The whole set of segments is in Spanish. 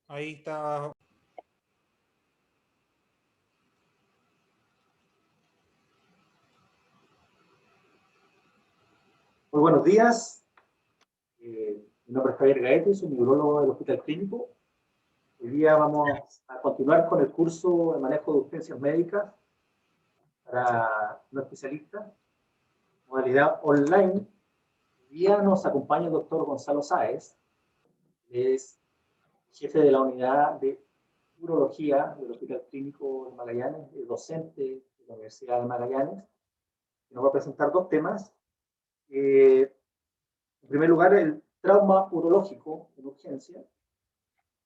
Ahí está. Muy buenos días. Mi nombre es Javier Gaete, soy neurólogo del Hospital Clínico. Hoy día vamos a continuar con el curso de manejo de urgencias médicas para no especialistas, modalidad online. Hoy día nos acompaña el doctor Gonzalo Sáez, es jefe de la unidad de urología del Hospital Clínico de Magallanes, es docente de la Universidad de Magallanes, que nos va a presentar dos temas. En primer lugar, el trauma urológico en urgencia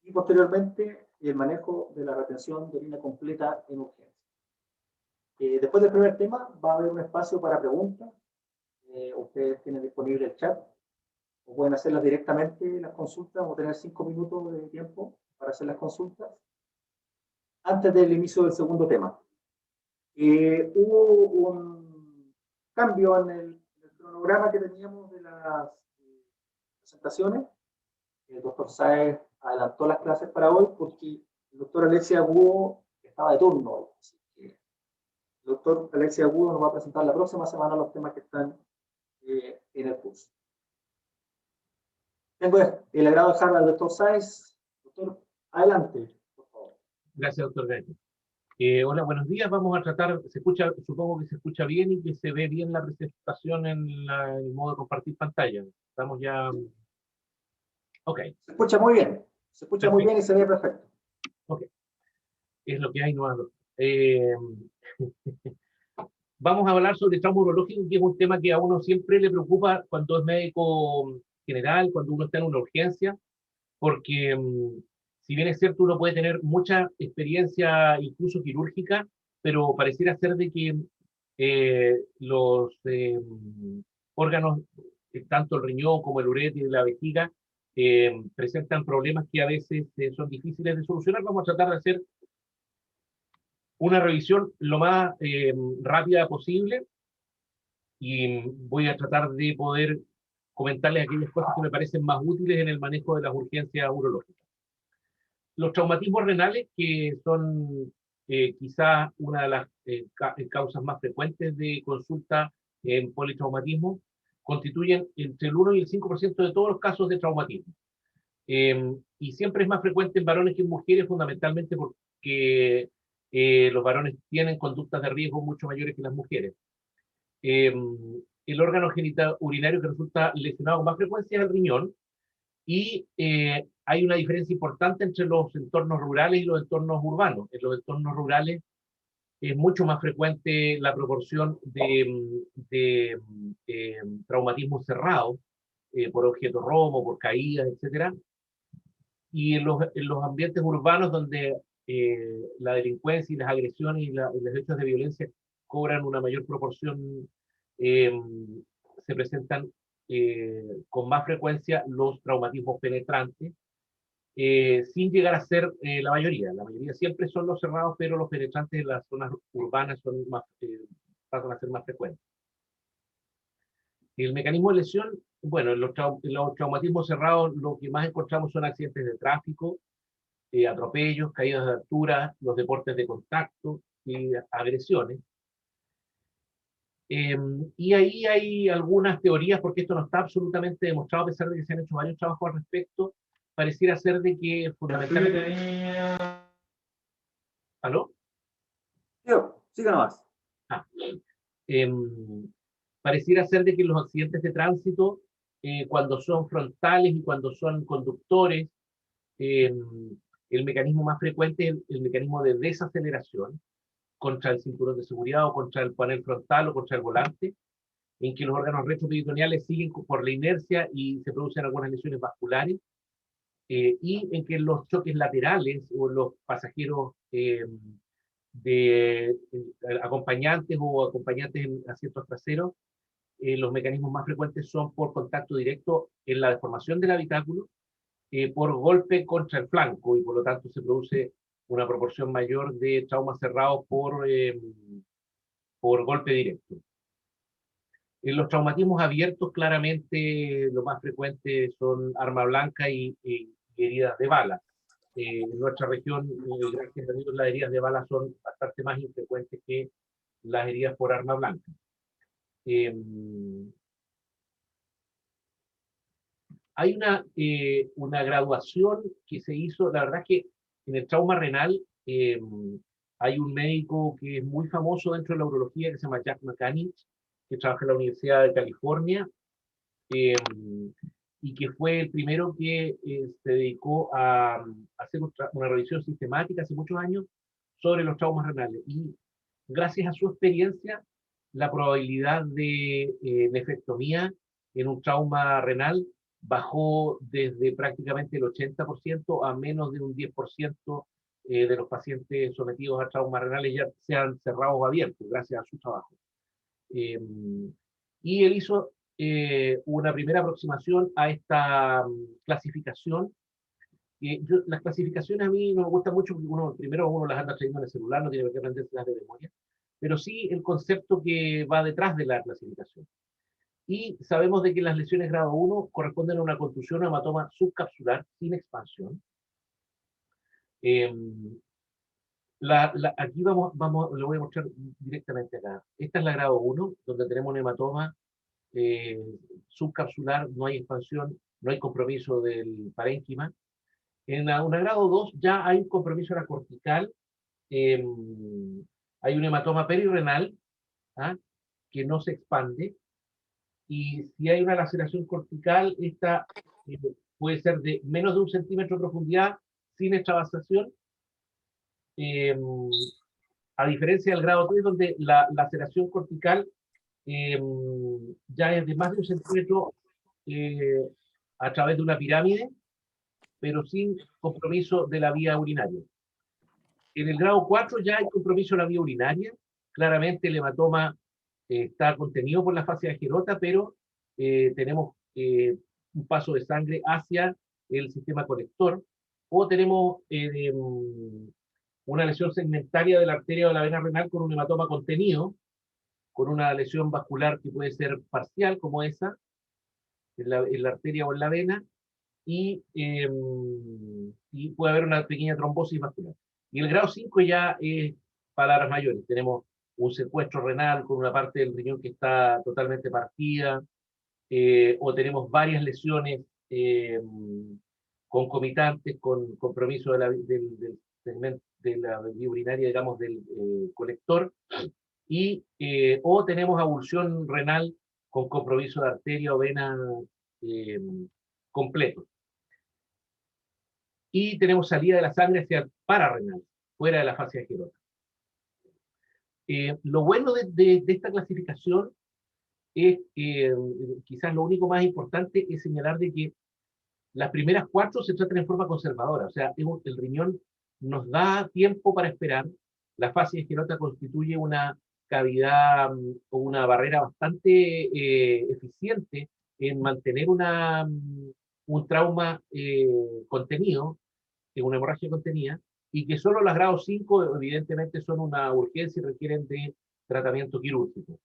y posteriormente el manejo de la retención de orina completa en urgencia. Después del primer tema va a haber un espacio para preguntas. Ustedes tienen disponible el chat o pueden hacerlas directamente las consultas. Vamos a tener 5 minutos de tiempo para hacer las consultas antes del inicio del segundo tema. Hubo un cambio en el cronograma que teníamos de las presentaciones. El doctor Sáez adelantó las clases para hoy porque el doctor Alexia Agudo estaba de turno hoy. Así que el doctor Alexia Agudo nos va a presentar la próxima semana los temas que están en el curso. Tengo el agrado de dejar al doctor Sáez. Doctor, adelante, por favor. Gracias, doctor Gaete. Hola, buenos días. Vamos a tratar, se escucha, supongo que se escucha bien y que se ve bien la presentación en el modo de compartir pantalla. Estamos ya... Ok. Se escucha muy bien. Se escucha Perfecto. Muy bien y se ve perfecto. Ok. Es lo que hay, no hablo. Vamos a hablar sobre trauma urológico, que es un tema que a uno siempre le preocupa cuando es médico general, cuando uno está en una urgencia, porque si bien es cierto, uno puede tener mucha experiencia, incluso quirúrgica, pero pareciera ser de que los órganos, tanto el riñón como el ureter y la vejiga, presentan problemas que a veces son difíciles de solucionar. Vamos a tratar de hacer una revisión lo más rápida posible y voy a tratar de poder comentarles aquellas cosas que me parecen más útiles en el manejo de las urgencias urológicas. Los traumatismos renales, que son quizás una de las causas más frecuentes de consulta en politraumatismo, constituyen entre el 1 y el 5% de todos los casos de traumatismo. Y siempre es más frecuente en varones que en mujeres, fundamentalmente porque los varones tienen conductas de riesgo mucho mayores que las mujeres. El órgano genital urinario que resulta lesionado con más frecuencia es el riñón, y hay una diferencia importante entre los entornos rurales y los entornos urbanos. En los entornos rurales es mucho más frecuente la proporción de traumatismo cerrado, por objeto romo, por caídas, etc. Y en los ambientes urbanos donde la delincuencia y las agresiones y los hechos de violencia cobran una mayor proporción, se presentan con más frecuencia los traumatismos penetrantes, sin llegar a ser la mayoría. La mayoría siempre son los cerrados, pero los penetrantes en las zonas urbanas son más, pasan a ser más frecuentes. El mecanismo de lesión, bueno, en los traumatismos cerrados lo que más encontramos son accidentes de tráfico, atropellos, caídas de altura, los deportes de contacto y agresiones. Y ahí hay algunas teorías, porque esto no está absolutamente demostrado, a pesar de que se han hecho varios trabajos al respecto. Pareciera ser de que fundamentalmente... ¿Aló? Yo, siga nomás. Pareciera ser de que los accidentes de tránsito, cuando son frontales y cuando son conductores, el mecanismo más frecuente es el mecanismo de desaceleración contra el cinturón de seguridad o contra el panel frontal o contra el volante, en que los órganos retroperitoneales siguen por la inercia y se producen algunas lesiones vasculares, y en que los choques laterales o los pasajeros de acompañantes o acompañantes en asientos traseros, los mecanismos más frecuentes son por contacto directo en la deformación del habitáculo, por golpe contra el flanco, y por lo tanto se produce una proporción mayor de traumas cerrados por golpe directo. En los traumatismos abiertos, claramente lo más frecuente son arma blanca y y heridas de bala. En nuestra región, gracias a Dios, las heridas de bala son bastante más infrecuentes que las heridas por arma blanca. Hay una graduación que se hizo, la verdad es que en el trauma renal hay un médico que es muy famoso dentro de la urología que se llama Jack McAnich, que trabaja en la Universidad de California, y que fue el primero que se dedicó a hacer una revisión sistemática hace muchos años sobre los traumas renales. Y gracias a su experiencia, la probabilidad de nefrectomía en un trauma renal bajó desde prácticamente el 80% a menos de un 10% de los pacientes sometidos a traumas renales ya sean cerrados o abiertos, gracias a su trabajo. Y él hizo una primera aproximación a esta clasificación. Las clasificaciones a mí no me gustan mucho porque primero uno las anda trayendo en el celular, no tiene que aprenderlas de memoria, pero sí el concepto que va detrás de la clasificación. Y sabemos de que las lesiones grado 1 corresponden a una contusión o hematoma subcapsular sin expansión. Aquí lo voy a mostrar directamente acá. Esta es la grado 1, donde tenemos un hematoma subcapsular, no hay expansión, no hay compromiso del parénquima. En una grado 2 ya hay un compromiso de la cortical, hay un hematoma perirenal, ¿ah?, que no se expande, y si hay una laceración cortical, esta puede ser de menos de 1 centímetro de profundidad, sin extravasación, a diferencia del grado 3, donde la laceración cortical ya es de más de 1 centímetro a través de una pirámide, pero sin compromiso de la vía urinaria. En el grado 4 ya hay compromiso de la vía urinaria, claramente el hematoma está contenido por la fascia agerota, pero tenemos un paso de sangre hacia el sistema colector, o tenemos una lesión segmentaria de la arteria o de la vena renal con un hematoma contenido, con una lesión vascular que puede ser parcial, como esa, en la arteria o en la vena, y puede haber una pequeña trombosis vascular. Y el grado 5 ya es palabras mayores. Tenemos un secuestro renal con una parte del riñón que está totalmente partida, o tenemos varias lesiones concomitantes con compromiso del segmento de la vía urinaria, digamos, del colector, o tenemos avulsión renal con compromiso de arteria o vena completo. Y tenemos salida de la sangre hacia el pararrenal, fuera de la fascia agerota. Lo bueno de esta clasificación es, quizás lo único más importante es señalar de que las primeras 4 se tratan en forma conservadora, o sea, el riñón nos da tiempo para esperar. La fascia agerota constituye una cavidad o una barrera bastante eficiente en mantener un trauma contenido, una hemorragia contenida, y que solo las grados 5 evidentemente son una urgencia y requieren de tratamiento quirúrgico.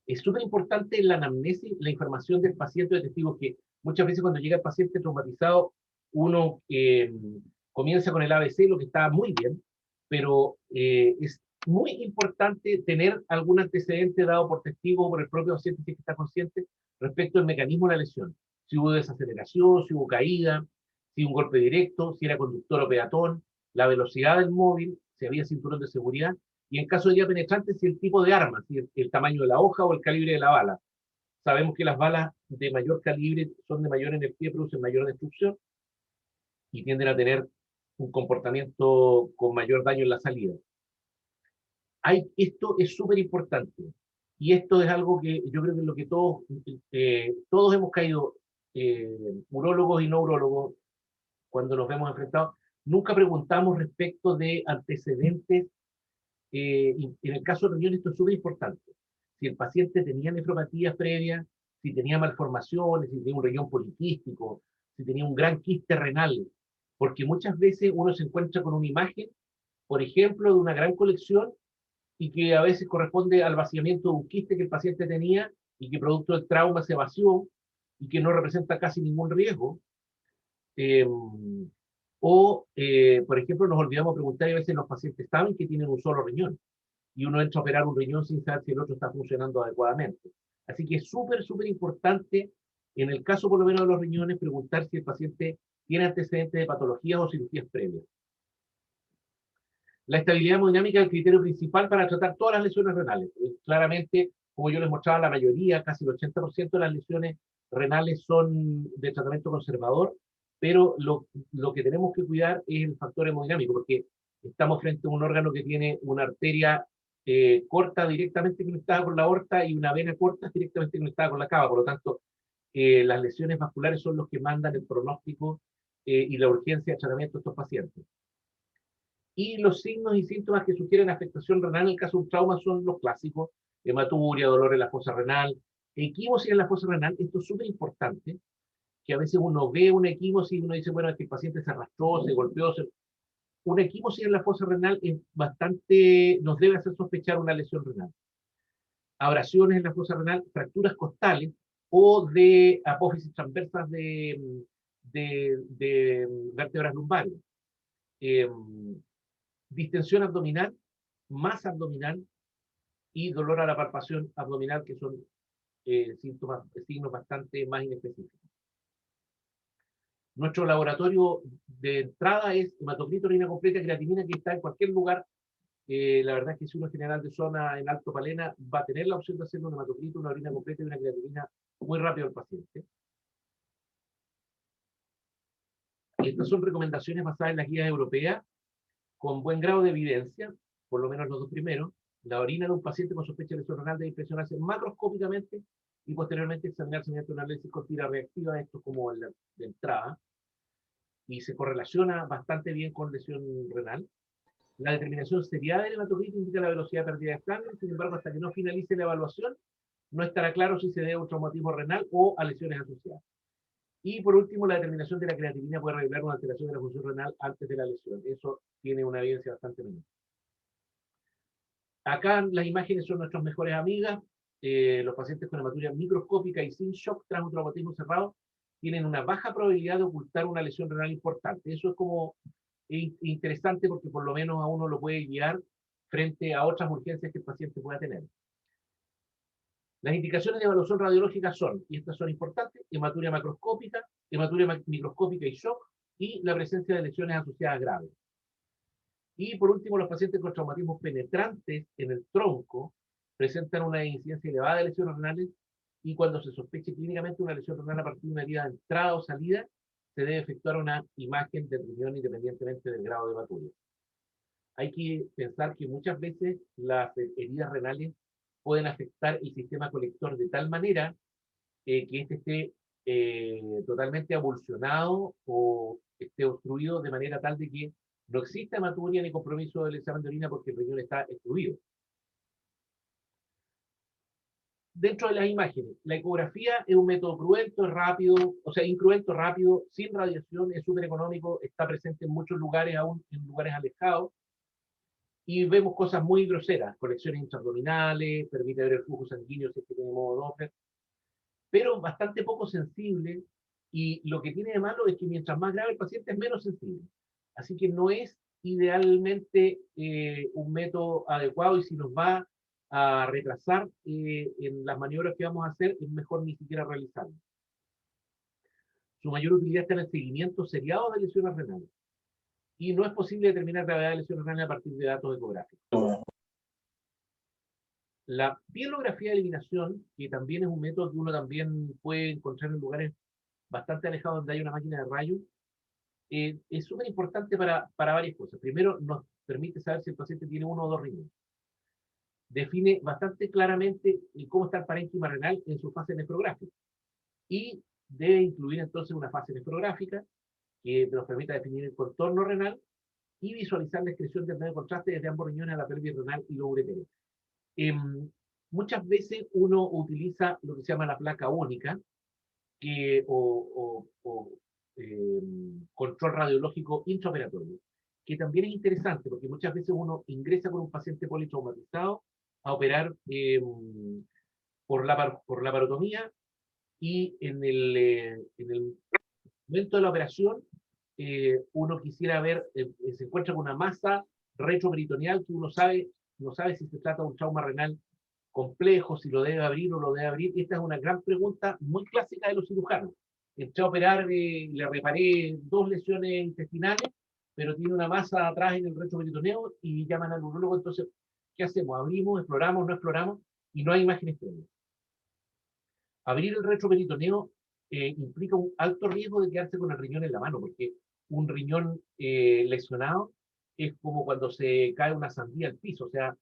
Es súper importante en la anamnesis la información del paciente o de testigos, que muchas veces cuando llega el paciente traumatizado, uno comienza con el ABC, lo que está muy bien, pero es muy importante tener algún antecedente dado por testigo o por el propio paciente que está consciente respecto al mecanismo de la lesión. Si hubo desaceleración, si hubo caída, si un golpe directo, si era conductor o peatón, la velocidad del móvil, si había cinturón de seguridad, y en caso de herida penetrante, si el tipo de arma, si el tamaño de la hoja o el calibre de la bala. Sabemos que las balas de mayor calibre son de mayor energía, producen mayor destrucción y tienden a tener un comportamiento con mayor daño en la salida. Esto es súper importante, y esto es algo que yo creo que es lo que todos hemos caído, urólogos y no urólogos, cuando nos vemos enfrentados, nunca preguntamos respecto de antecedentes. En el caso de riñón esto es súper importante. Si el paciente tenía nefropatías previas, si tenía malformaciones, si tenía un riñón poliquístico, si tenía un gran quiste renal, porque muchas veces uno se encuentra con una imagen, por ejemplo, de una gran colección, y que a veces corresponde al vaciamiento de un quiste que el paciente tenía y que producto del trauma se vació y que no representa casi ningún riesgo. Por ejemplo, nos olvidamos preguntar y a veces los pacientes saben que tienen un solo riñón y uno entra a operar un riñón sin saber si el otro está funcionando adecuadamente. Así que es súper, súper importante, en el caso por lo menos de los riñones, preguntar si el paciente tiene antecedentes de patologías o cirugías previas. La estabilidad hemodinámica es el criterio principal para tratar todas las lesiones renales. Claramente, como yo les mostraba, la mayoría, casi el 80% de las lesiones renales son de tratamiento conservador, pero lo que tenemos que cuidar es el factor hemodinámico, porque estamos frente a un órgano que tiene una arteria corta directamente conectada con la aorta y una vena corta directamente conectada con la cava. Por lo tanto, las lesiones vasculares son los que mandan el pronóstico y la urgencia de tratamiento de estos pacientes. Y los signos y síntomas que sugieren afectación renal en el caso de un trauma son los clásicos: hematuria, dolor en la fosa renal, equimosis en la fosa renal. Esto es súper importante, que a veces uno ve una equimosis y uno dice, bueno, es que el paciente se arrastró, se golpeó. Una equimosis en la fosa renal es bastante, nos debe hacer sospechar una lesión renal. Abrasiones en la fosa renal, fracturas costales o de apófisis transversas de vértebras lumbares. Distensión abdominal, masa abdominal y dolor a la palpación abdominal, que son signos bastante más inespecíficos. Nuestro laboratorio de entrada es hematocrito, orina completa, creatinina, que está en cualquier lugar. La verdad es que si uno es general de zona en Alto Palena, va a tener la opción de hacer un hematocrito, una orina completa y una creatinina muy rápido al paciente. Estas son recomendaciones basadas en las guías europeas, con buen grado de evidencia, por lo menos los dos primeros. La orina de un paciente con sospecha de lesión renal debe inspeccionarse macroscópicamente y posteriormente examinarse mediante un análisis con tira reactiva, esto como de entrada, y se correlaciona bastante bien con lesión renal. La determinación seriada del hematocrito indica la velocidad de pérdida de sangre, sin embargo, hasta que no finalice la evaluación, no estará claro si se debe a un traumatismo renal o a lesiones asociadas. Y por último, la determinación de la creatinina puede revelar una alteración de la función renal antes de la lesión. Eso tiene una evidencia bastante menor. Acá las imágenes son nuestras mejores amigas. Los pacientes con hematuria microscópica y sin shock tras un traumatismo cerrado tienen una baja probabilidad de ocultar una lesión renal importante. Eso es como interesante porque por lo menos a uno lo puede guiar frente a otras urgencias que el paciente pueda tener. Las indicaciones de evaluación radiológica son, y estas son importantes: hematuria macroscópica, hematuria microscópica y shock, y la presencia de lesiones asociadas graves. Y por último, los pacientes con traumatismos penetrantes en el tronco presentan una incidencia elevada de lesiones renales, y cuando se sospeche clínicamente una lesión renal a partir de una herida de entrada o salida, se debe efectuar una imagen del riñón independientemente del grado de hematuria. Hay que pensar que muchas veces las heridas renales pueden afectar el sistema colector de tal manera que este esté totalmente avulsionado o esté obstruido de manera tal de que no exista hematuria ni compromiso del examen de orina porque el riñón está excluido. Dentro de las imágenes, la ecografía es un método cruento, rápido, o sea, incruento, rápido, sin radiación, es súper económico, está presente en muchos lugares, aún en lugares alejados, y vemos cosas muy groseras: conexiones intraabdominales, permite ver el flujo sanguíneo si es que tenemos Doppler, pero bastante poco sensible, y lo que tiene de malo es que mientras más grave el paciente es menos sensible. Así que no es idealmente un método adecuado, y si nos va a retrasar en las maniobras que vamos a hacer, es mejor ni siquiera realizarlo. Su mayor utilidad está en el seguimiento seriado de lesiones renales, y no es posible determinar gravedad de lesiones renales a partir de datos ecográficos. La pielografía de eliminación, que también es un método que uno también puede encontrar en lugares bastante alejados donde hay una máquina de rayos, es súper importante para varias cosas. Primero, nos permite saber si el paciente tiene uno o dos riñones. Define bastante claramente cómo está el parénquima renal en su fase nefrográfica. Y debe incluir entonces una fase nefrográfica que nos permita definir el contorno renal y visualizar la excreción del medio contraste desde ambos riñones a la pelvis renal y los ureteres. Muchas veces uno utiliza lo que se llama la placa única, control radiológico intraoperatorio, que también es interesante porque muchas veces uno ingresa con un paciente politraumatizado a operar por la parotomía, y en el momento de la operación, uno quisiera ver, se encuentra con una masa retroperitoneal que uno sabe, no sabe si se trata de un trauma renal complejo, si lo debe abrir o lo debe abrir. Esta es una gran pregunta muy clásica de los cirujanos. Entré a operar, le reparé 2 lesiones intestinales, pero tiene una masa atrás en el retroperitoneo y llaman al urólogo. Entonces, ¿qué hacemos? ¿Abrimos, exploramos, no exploramos? Y no hay imágenes previas. Abrir el retroperitoneo implica un alto riesgo de quedarse con el riñón en la mano, porque un riñón lesionado es como cuando se cae una sandía al piso, o sea,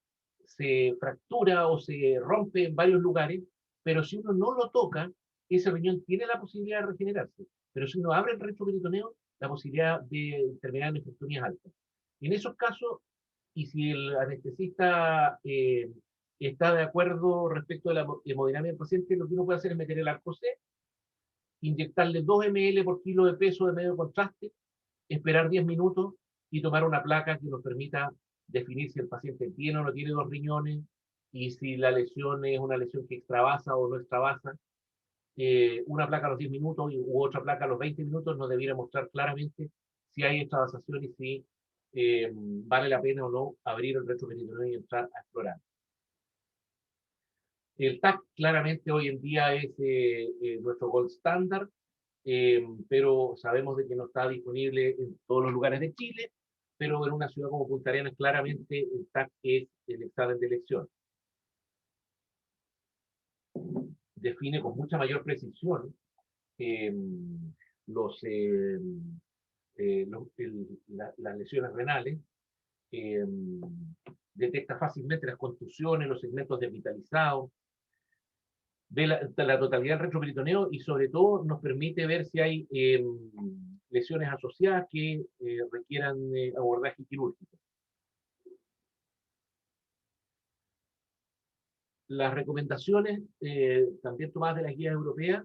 se fractura o se rompe en varios lugares, pero si uno no lo toca, ese riñón tiene la posibilidad de regenerarse. Pero si uno abre el retroperitoneo, la posibilidad de terminar en nefrectomía es alta. En esos casos, y si el anestesista está de acuerdo respecto de la hemodinámica del paciente, lo que uno puede hacer es meter el arco C, inyectarle 2 ml por kilo de peso de medio contraste, esperar 10 minutos y tomar una placa que nos permita definir si el paciente tiene o no tiene 2 riñones y si la lesión es una lesión que extravasa o no extravasa. Una placa a los 10 minutos u otra placa a los 20 minutos nos debiera mostrar claramente si hay extravasación y si vale la pena o no abrir el retroperitoneo y entrar a explorar. El TAC claramente hoy en día es nuestro gold standard, pero sabemos de que no está disponible en todos los lugares de Chile, pero en una ciudad como Punta Arenas claramente el TAC es el examen de elección. Define con mucha mayor precisión las lesiones renales, detecta fácilmente las contusiones, los segmentos desvitalizados, ve la totalidad del retroperitoneo y sobre todo nos permite ver si hay lesiones asociadas que requieran abordaje quirúrgico. Las recomendaciones, también tomadas de las guías europeas,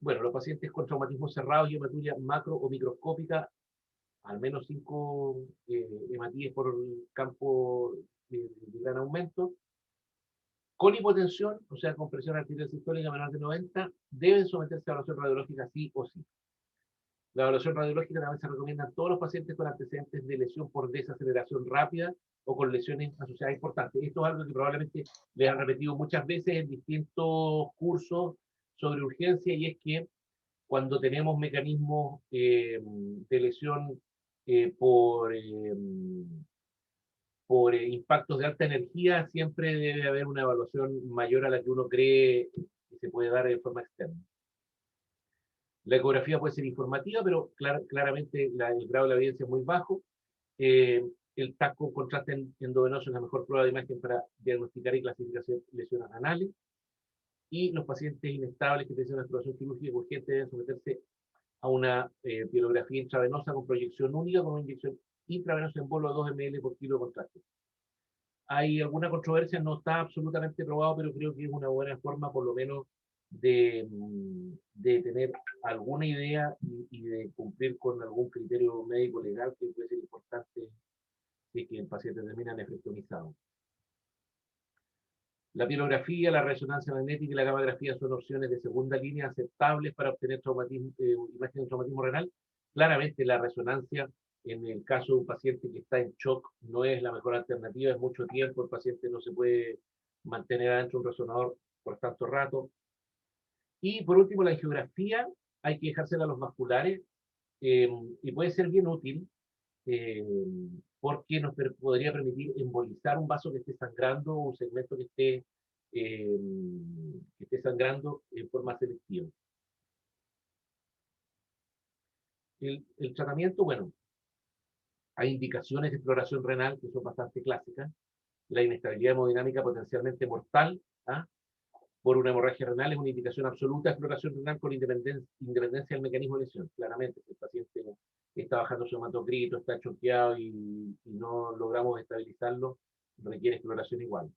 bueno, los pacientes con traumatismo cerrado y hematuria macro o microscópica, al menos 5 hematíes por campo de gran aumento, con hipotensión, o sea, con presión arterial sistólica menor de 90, deben someterse a evaluación radiológica sí o sí. La evaluación radiológica también se recomienda a todos los pacientes con antecedentes de lesión por desaceleración rápida o con lesiones asociadas importantes. Esto es algo que probablemente les han repetido muchas veces en distintos cursos sobre urgencia, y es que cuando tenemos mecanismos de lesión por impactos de alta energía, siempre debe haber una evaluación mayor a la que uno cree que se puede dar de forma externa. La ecografía puede ser informativa, pero claramente el grado de la evidencia es muy bajo. El TAC con contraste endovenoso es la mejor prueba de imagen para diagnosticar y clasificar lesiones renales. Y los pacientes inestables que tienen una exploración quirúrgica urgente deben someterse a una pielografía intravenosa con proyección única con una inyección intravenosa en bolo de 2 ml por kilo de contraste. Hay alguna controversia, no está absolutamente probado, pero creo que es una buena forma por lo menos de tener alguna idea y de cumplir con algún criterio médico legal que puede ser importante si es que el paciente termina nefrectomizado. La pielografía, la resonancia magnética y la gammagrafía son opciones de segunda línea aceptables para obtener imagen de traumatismo renal. Claramente la resonancia, en el caso de un paciente que está en shock, no es la mejor alternativa, es mucho tiempo, el paciente no se puede mantener adentro de un resonador por tanto rato. Y por último, la angiografía, hay que dejársela a los vasculares, y puede ser bien útil, porque nos podría permitir embolizar un vaso que esté sangrando o un segmento que esté sangrando en forma selectiva. El tratamiento, bueno, hay indicaciones de exploración renal que son bastante clásicas. La inestabilidad hemodinámica potencialmente mortal, ¿ah? Por una hemorragia renal es una indicación absoluta de exploración renal con independencia del mecanismo de lesión. Claramente, si el paciente está bajando su hematocrito, está choqueado y no logramos estabilizarlo, requiere exploración igual.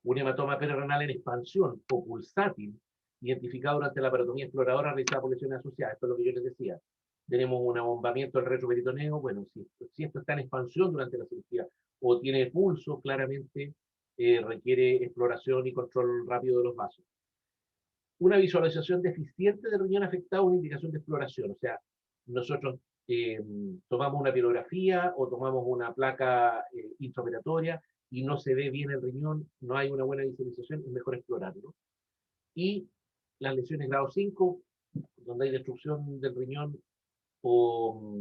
Un hematoma perirenal en expansión o pulsátil, identificado durante la parotomía exploradora realizada por lesiones asociadas. Esto es lo que yo les decía. Tenemos un abombamiento del retroperitoneo. Bueno, si esto está en expansión durante la cirugía o tiene pulso, claramente requiere exploración y control rápido de los vasos. una visualización deficiente del riñón afectado, una indicación de exploración. O sea, nosotros tomamos una pilografía o tomamos una placa intraoperatoria y no se ve bien el riñón, no hay una buena visualización, es mejor explorarlo. Y las lesiones grado 5, donde hay destrucción del riñón o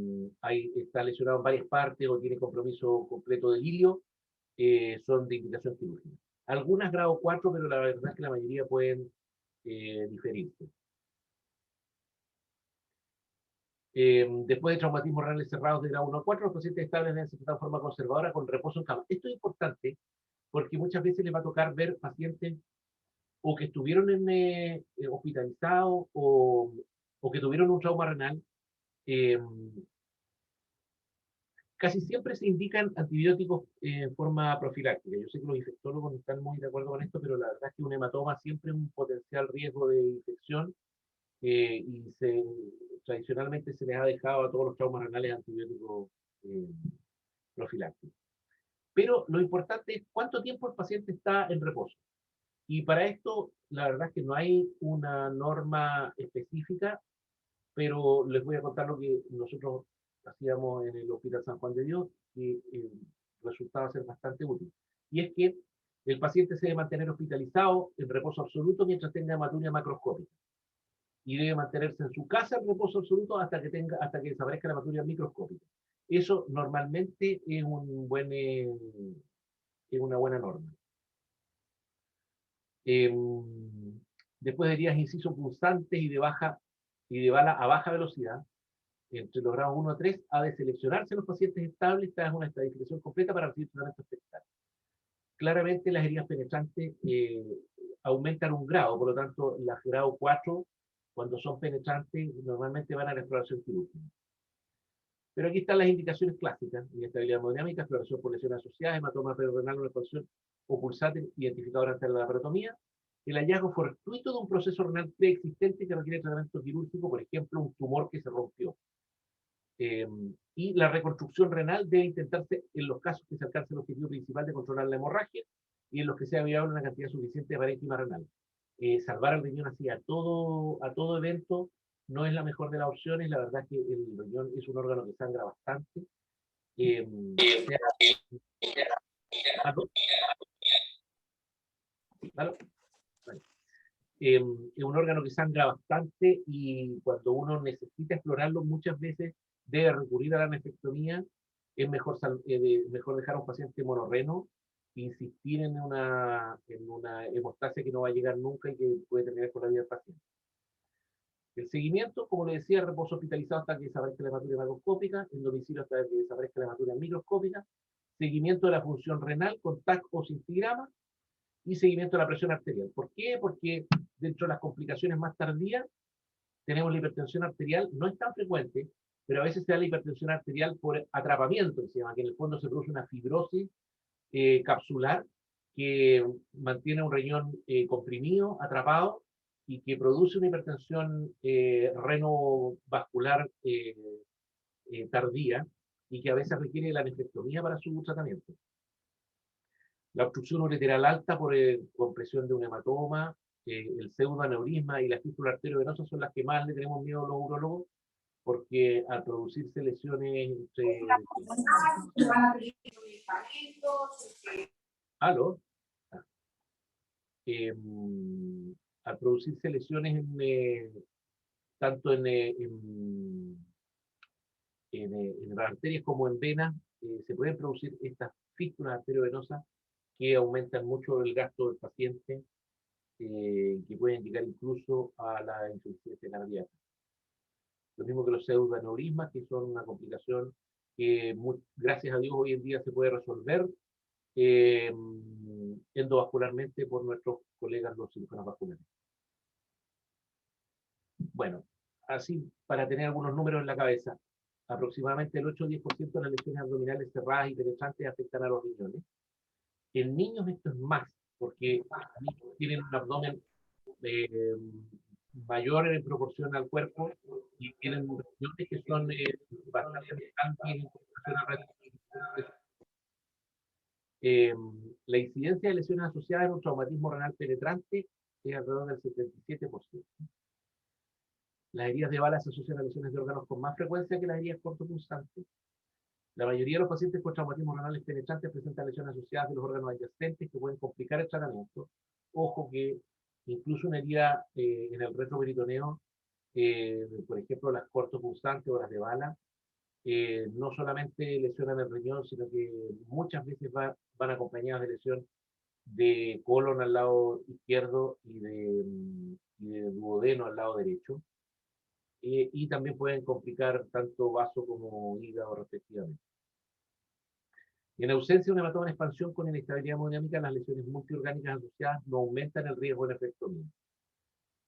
está lesionado en varias partes o tiene compromiso completo del hilio, son de indicación quirúrgica. Algunas grado 4, pero la verdad es que la mayoría pueden diferirse. Después de traumatismos renales cerrados de grado 1 a 4, los pacientes estables deben ser tratados de forma conservadora con reposo en cama. Esto es importante porque muchas veces les va a tocar ver pacientes o que estuvieron hospitalizados o que tuvieron un trauma renal. Casi siempre se indican antibióticos en forma profiláctica. Yo sé que los infectólogos no están muy de acuerdo con esto, pero la verdad es que un hematoma siempre es un potencial riesgo de infección y tradicionalmente se les ha dejado a todos los traumas renales antibióticos profilácticos. Pero lo importante es cuánto tiempo el paciente está en reposo. Y para esto, la verdad es que no hay una norma específica, pero les voy a contar lo que nosotros hacíamos en el Hospital San Juan de Dios, que resultaba ser bastante útil. Y es que el paciente se debe mantener hospitalizado en reposo absoluto mientras tenga hematuria macroscópica. Y debe mantenerse en su casa en reposo absoluto hasta que desaparezca la hematuria microscópica. Eso normalmente es una buena norma. Después de días inciso pulsantes y de bala a baja velocidad, entre los grados 1 a 3, ha de seleccionarse los pacientes estables. Esta es una estratificación completa para recibir tratamiento especial. Claramente las heridas penetrantes aumentan un grado, por lo tanto, las grado 4, cuando son penetrantes, normalmente van a la exploración quirúrgica. Pero aquí están las indicaciones clásicas: inestabilidad hemodinámica, exploración por lesiones asociadas, hematoma perirenal, una exploración o pulsante identificado durante la laparotomía, el hallazgo fortuito de un proceso renal preexistente que requiere tratamiento quirúrgico, por ejemplo, un tumor que se rompió. Y la reconstrucción renal debe intentarse en los casos que se alcance el objetivo principal de controlar la hemorragia y en los que sea viable una cantidad suficiente de parénquima renal. Salvar el riñón así a todo evento no es la mejor de las opciones. La verdad es que el riñón es un órgano que sangra bastante. Es un órgano que sangra bastante y cuando uno necesita explorarlo muchas veces debe recurrir a la nefrectomía. Es mejor dejar a un paciente monorreno e insistir en una hemostasia que no va a llegar nunca y que puede terminar con la vida del paciente. El seguimiento, como le decía, reposo hospitalizado hasta que desaparezca la hematuria macroscópica, en domicilio hasta que desaparezca la hematuria microscópica, seguimiento de la función renal con TAC o cintigrama y seguimiento de la presión arterial. ¿Por qué? Porque dentro de las complicaciones más tardías tenemos la hipertensión arterial, no es tan frecuente, pero a veces se da la hipertensión arterial por atrapamiento, que se llama, que en el fondo se produce una fibrosis capsular que mantiene un riñón comprimido, atrapado, y que produce una hipertensión renovascular tardía y que a veces requiere la nefrectomía para su tratamiento. La obstrucción ureteral alta por compresión de un hematoma, el pseudoaneurisma y la fístula arteriovenosa son las que más le tenemos miedo a los urólogos, porque al producirse lesiones ¿aló? Al producirse lesiones tanto en las arterias como en venas, se pueden producir estas fístulas arteriovenosas que aumentan mucho el gasto del paciente, que pueden indicar incluso a la insuficiencia cardíaca. Lo mismo que los pseudoaneurismas, que son una complicación que, gracias a Dios, hoy en día se puede resolver endovascularmente por nuestros colegas los cirujanos vasculares. Bueno, así para tener algunos números en la cabeza, aproximadamente el 8 o 10% de las lesiones abdominales cerradas y penetrantes afectan a los riñones. En niños esto es más, porque los niños tienen un abdomen mayor en proporción al cuerpo y tienen riñones que son bastante grandes en comparación a la incidencia de lesiones asociadas a un traumatismo renal penetrante es alrededor del 77%. Las heridas de bala se asocian a lesiones de órganos con más frecuencia que las heridas cortopunzantes. La mayoría de los pacientes con traumatismos renales penetrantes presentan lesiones asociadas de los órganos adyacentes que pueden complicar el tratamiento. Ojo que incluso una herida en el retroperitoneo, por ejemplo las cortopunzantes o las de bala, no solamente lesionan el riñón, sino que muchas veces van acompañadas de lesión de colon al lado izquierdo y de duodeno al lado derecho. Y también pueden complicar tanto vaso como hígado respectivamente. En ausencia de un hematoma en expansión con inestabilidad hemodinámica, las lesiones multiorgánicas asociadas no aumentan el riesgo de nefrectomía.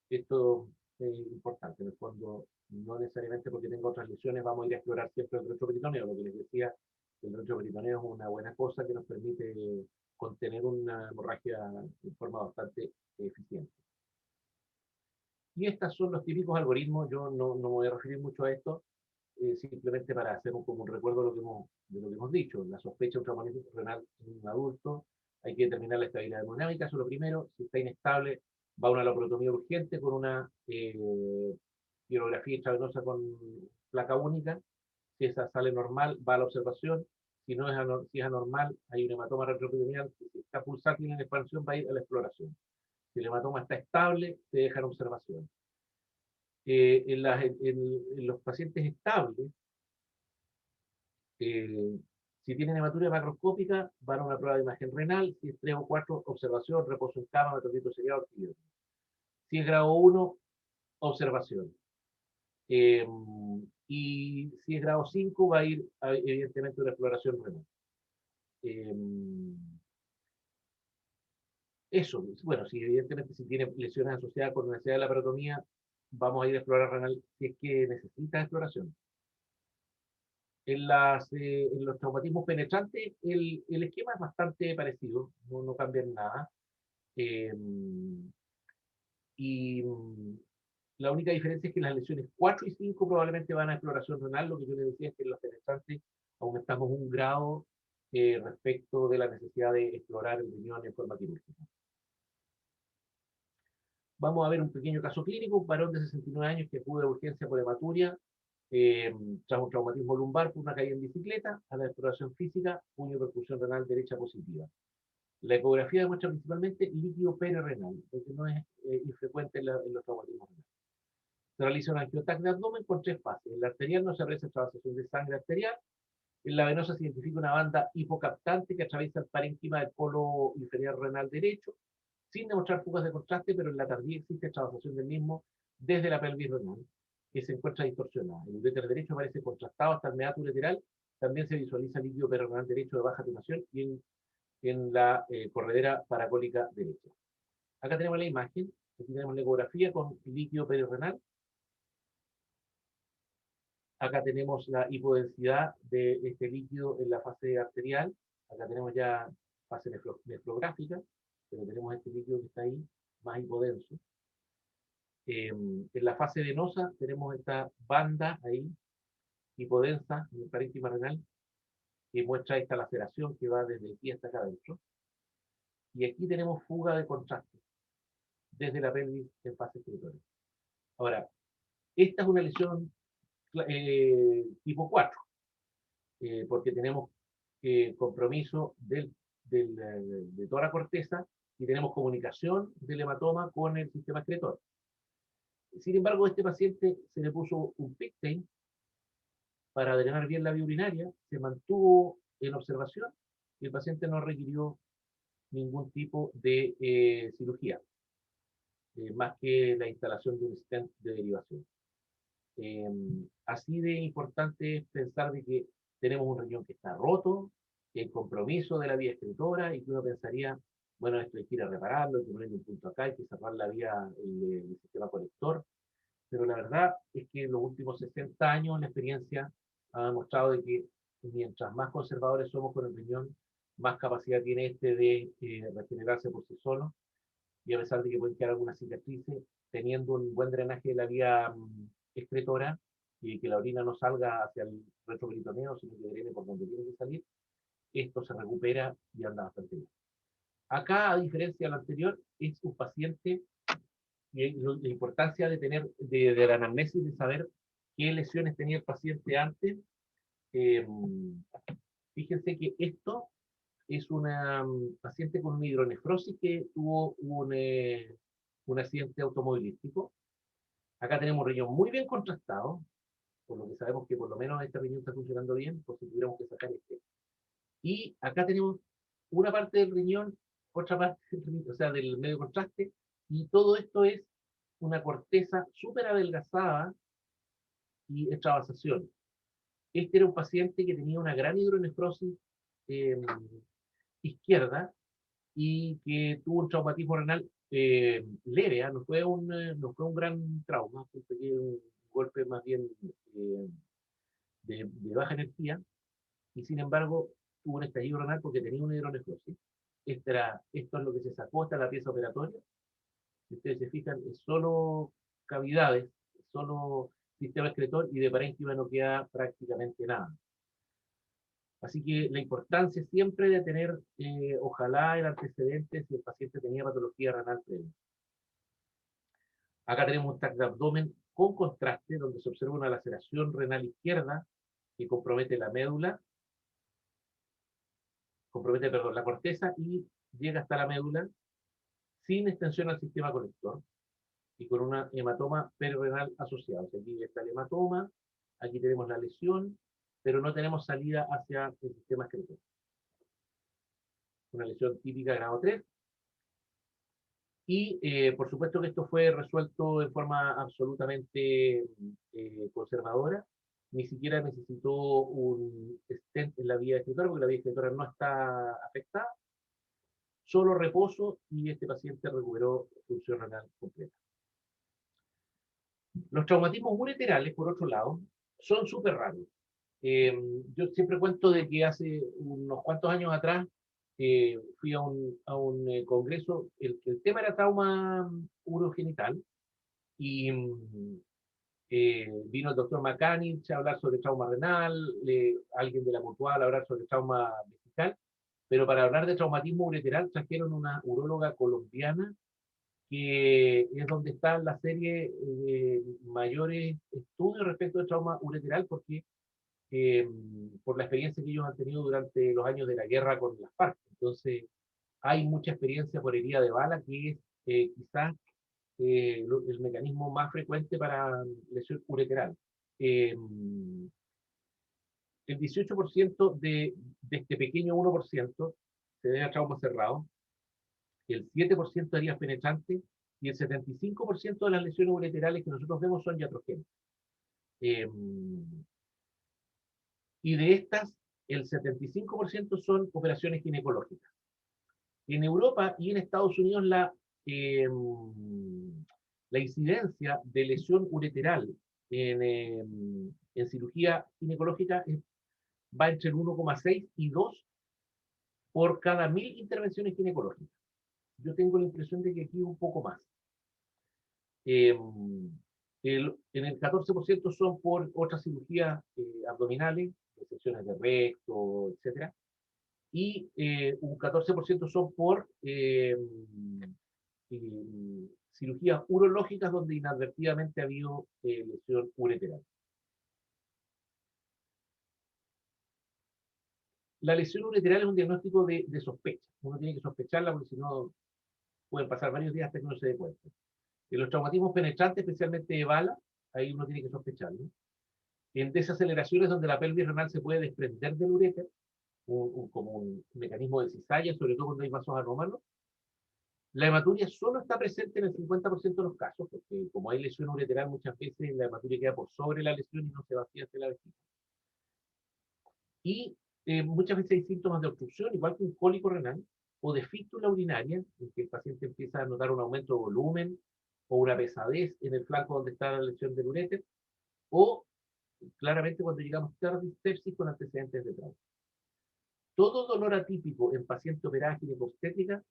Esto es importante, en el fondo, no necesariamente porque tenga otras lesiones vamos a ir a explorar siempre el retroperitoneo. Lo que les decía, el retroperitoneo es una buena cosa que nos permite contener una hemorragia de forma bastante eficiente. Y estos son los típicos algoritmos. Yo no me voy a referir mucho a esto, simplemente para hacer como un recuerdo de lo que hemos dicho. La sospecha de un traumatismo renal en un adulto, hay que determinar la estabilidad hemodinámica, eso es lo primero. Si está inestable, va a una laparotomía urgente con una pirografía intravenosa con placa única. Si esa sale normal, va a la observación. Si es anormal, hay un hematoma retroperitoneal. Si está pulsátil en expansión, va a ir a la exploración. Si el hematoma está estable, se deja en observación. En los pacientes estables, si tienen hematuria macroscópica, van a una prueba de imagen renal. Si es 3 o 4, observación, reposo en cama, metabolitos seriados, orquídeos. Si es grado 1, observación. Y si es grado 5, va a ir evidentemente una exploración renal. Eso, bueno, si evidentemente si tiene lesiones asociadas con necesidad de la laparotomía, vamos a ir a explorar renal si es que necesita exploración. En los traumatismos penetrantes, el esquema es bastante parecido, no cambia en nada. Y la única diferencia es que las lesiones 4 y 5 probablemente van a exploración renal. Lo que yo les decía es que en los penetrantes aumentamos un grado respecto de la necesidad de explorar el riñón en forma quirúrgica. Vamos a ver un pequeño caso clínico, un varón de 69 años que acude a urgencia por hematuria tras un traumatismo lumbar por una caída en bicicleta, a la exploración física, puño perfusión renal derecha positiva. La ecografía demuestra principalmente líquido perirenal, lo que no es infrecuente en los traumatismos renales. Se realiza un angiotac de abdomen con 3 fases. En la arterial no se aprecia extravasación de sangre arterial. En la venosa se identifica una banda hipocaptante que atraviesa el parénquima del polo inferior renal derecho, sin demostrar fugas de contraste, pero en la tardía existe extravasación del mismo desde la pelvis renal, que se encuentra distorsionada. El uréter derecho aparece contrastado hasta el meato ureteral. También se visualiza líquido perirenal derecho de baja atenuación y en la corredera paracólica derecha. Acá tenemos la imagen, aquí tenemos la ecografía con líquido perirenal. Acá tenemos la hipodensidad de este líquido en la fase arterial. Acá tenemos ya fase nefrográfica, pero tenemos este líquido que está ahí, más hipodenso. En la fase venosa tenemos esta banda ahí, hipodensa, en el parénquima renal, que muestra esta laceración que va desde aquí hasta acá adentro. Y aquí tenemos fuga de contraste, desde la pelvis en fase excretora. Ahora, esta es una lesión tipo 4, porque tenemos compromiso de toda la corteza y tenemos comunicación del hematoma con el sistema excretor. Sin embargo, a este paciente se le puso un Pictain para drenar bien la vía urinaria, se mantuvo en observación y el paciente no requirió ningún tipo de cirugía, más que la instalación de un stent de derivación. Así de importante es pensar de que tenemos un riñón que está roto, el compromiso de la vía excretora, y que uno pensaría, bueno, esto hay que ir a repararlo, hay que ponerle un punto acá, hay que cerrar la vía, el sistema colector, pero la verdad es que en los últimos 60 años la experiencia ha demostrado de que mientras más conservadores somos con el riñón, más capacidad tiene este de regenerarse por sí solo, y a pesar de que pueden quedar algunas cicatrices, teniendo un buen drenaje de la vía excretora y que la orina no salga hacia el retroperitoneo, sino que drene por donde tiene que salir, esto se recupera y anda bastante bien. Acá, a diferencia del anterior, es un paciente la importancia de tener, de la anamnesis, de saber qué lesiones tenía el paciente antes. Fíjense que esto es una paciente con una hidronefrosis que tuvo un accidente automovilístico. Acá tenemos un riñón muy bien contrastado, por lo que sabemos que por lo menos este riñón está funcionando bien, por si tuviéramos que sacar este. Y acá tenemos una parte del riñón, otra parte del riñón, o sea, del medio contraste, y todo esto es una corteza súper adelgazada y extravasación. Este era un paciente que tenía una gran hidronefrosis izquierda y que tuvo un traumatismo renal leve, no fue un gran trauma, fue un golpe más bien de baja energía, y sin embargo tuvo un estallido renal porque tenía una hidronefrosis. Esto es lo que se sacó, esta es la pieza operatoria. Si ustedes se fijan, es solo cavidades, es solo sistema excretor y de parénquima no queda prácticamente nada. Así que la importancia siempre de tener, ojalá, el antecedente si el paciente tenía patología renal previa. Acá tenemos un TAC de abdomen con contraste, donde se observa una laceración renal izquierda que compromete la médula, perdón, la corteza y llega hasta la médula sin extensión al sistema colector y con una hematoma perirenal asociada. O sea, aquí está el hematoma, aquí tenemos la lesión, pero no tenemos salida hacia el sistema excretor. Una lesión típica grado 3. Y por supuesto que esto fue resuelto de forma absolutamente conservadora. Ni siquiera necesitó un stent en la vía excretora, porque la vía excretora no está afectada. Solo reposo y este paciente recuperó función renal completa. Los traumatismos ureterales, por otro lado, son súper raros. Yo siempre cuento de que hace unos cuantos años atrás fui a un congreso, el tema era trauma urogenital, y vino el doctor Macanich a hablar sobre trauma renal, alguien de la Mutual a hablar sobre trauma vesical, pero para hablar de traumatismo ureteral trajeron una uróloga colombiana, que es donde está la serie de mayores estudios respecto al trauma ureteral, porque por la experiencia que ellos han tenido durante los años de la guerra con las FARC. Entonces, hay mucha experiencia por herida de bala, que es quizás el mecanismo más frecuente para lesión ureteral. El 18% de este pequeño 1% se debe a trauma cerrado, el 7% de heridas penetrantes y el 75% de las lesiones ureterales que nosotros vemos son iatrogénicas. Y de estas, el 75% son operaciones ginecológicas. En Europa y en Estados Unidos la incidencia de lesión ureteral en cirugía ginecológica va entre el 1,6 y 2 por cada 1000 intervenciones ginecológicas. Yo tengo la impresión de que aquí un poco más. En el 14% son por otras cirugías abdominales, secciones de recto, etc. Y un 14% son por cirugías urológicas donde inadvertidamente ha habido lesión ureteral. La lesión ureteral es un diagnóstico de sospecha. Uno tiene que sospecharla porque si no pueden pasar varios días hasta que uno se dé cuenta. En los traumatismos penetrantes, especialmente de bala, ahí uno tiene que sospecharlo. En desaceleraciones donde la pelvis renal se puede desprender del uréter, como un mecanismo de cizalla, sobre todo cuando hay vasos anómalos, la hematuria solo está presente en el 50% de los casos, porque como hay lesión ureteral, muchas veces la hematuria queda por sobre la lesión y no se vacía hacia la vejiga. Y muchas veces hay síntomas de obstrucción, igual que un cólico renal, o de fístula urinaria, en que el paciente empieza a notar un aumento de volumen, o una pesadez en el flanco donde está la lesión del uréter, o claramente cuando llegamos tarde, sepsis con antecedentes de trauma. Todo dolor atípico en paciente operada ginecobstétrica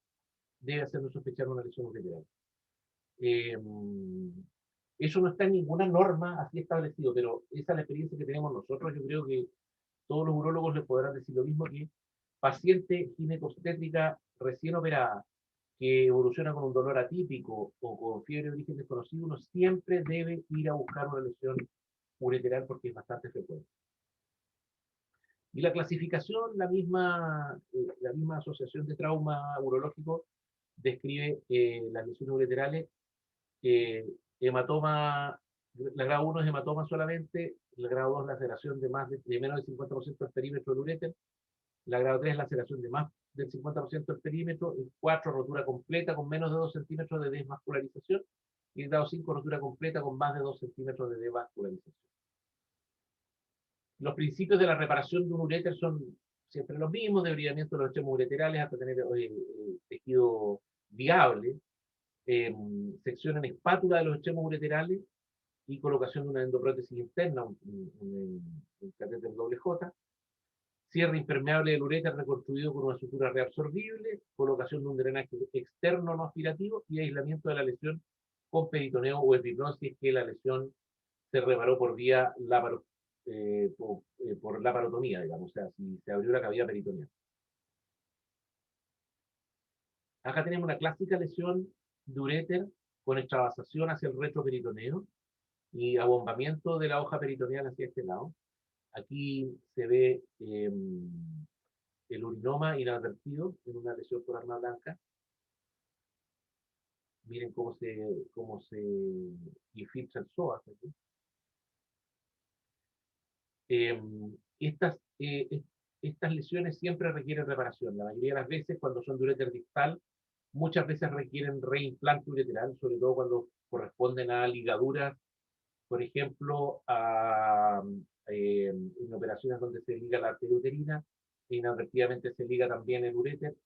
debe hacernos sospechar una lesión ureteral. Eso no está en ninguna norma así establecido, pero esa es la experiencia que tenemos nosotros. Yo creo que todos los urólogos les podrán decir lo mismo, que paciente ginecobstétrica recién operada, que evoluciona con un dolor atípico o con fiebre de origen desconocido, uno siempre debe ir a buscar una lesión ureteral porque es bastante frecuente. Y la clasificación, la misma Asociación de Trauma Urológico describe las lesiones ureterales, hematoma, la grado 1 es hematoma solamente, el grado 2 laceración de menos del 50% del perímetro del uréter, la grado 3 laceración de más del 50% del perímetro, el 4 rotura completa con menos de 2 centímetros de desvascularización, y el grado 5 rotura completa con más de 2 centímetros de desvascularización. Los principios de la reparación de un uréter son siempre los mismos, debridamiento de los extremos ureterales hasta tener tejido viable, sección en espátula de los extremos ureterales y colocación de una endoprótesis interna, un catéter doble J, cierre impermeable del uréter reconstruido con una sutura reabsorbible, colocación de un drenaje externo no aspirativo y aislamiento de la lesión con peritoneo o epipnón si es que la lesión se reparó por vía por laparotomía, digamos, o sea, si se abrió la cavidad peritoneal. Acá tenemos una clásica lesión de uréter con extravasación hacia el retroperitoneo y abombamiento de la hoja peritoneal hacia este lado. Aquí se ve el urinoma inadvertido en una lesión por arma blanca. Miren cómo se infiltra el psoas aquí. Estas lesiones siempre requieren reparación. La mayoría de las veces, cuando son de uréter distal, muchas veces requieren reimplante ureteral, sobre todo cuando corresponden a ligaduras, por ejemplo, en operaciones donde se liga la arteria uterina, inadvertidamente se liga también el uréter.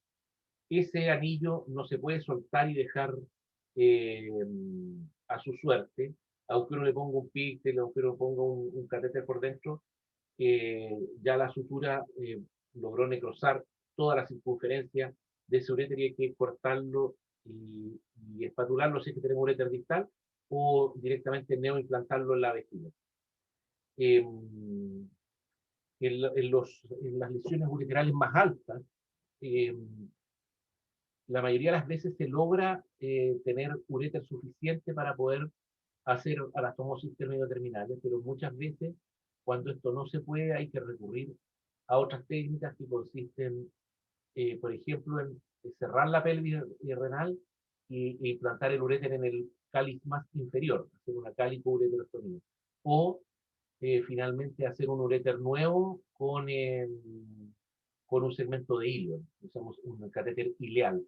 Ese anillo no se puede soltar y dejar a su suerte, aunque uno le ponga un píxel, aunque uno ponga un catéter por dentro, ya la sutura logró necrosar toda la circunferencia de ese uréter y hay que cortarlo y espatularlo si es que tenemos uréter distal o directamente neoimplantarlo en la vejiga. En las lesiones ureterales más altas, la mayoría de las veces se logra tener uréter suficiente para poder hacer anastomosis término-terminales, pero muchas veces, cuando esto no se puede, hay que recurrir a otras técnicas que consisten, por ejemplo, en cerrar la pelvis renal y implantar el uréter en el cáliz más inferior, hacer una cálico-ureterostomía. O, finalmente, hacer un uréter nuevo con un segmento de hilo, usamos un catéter ileal,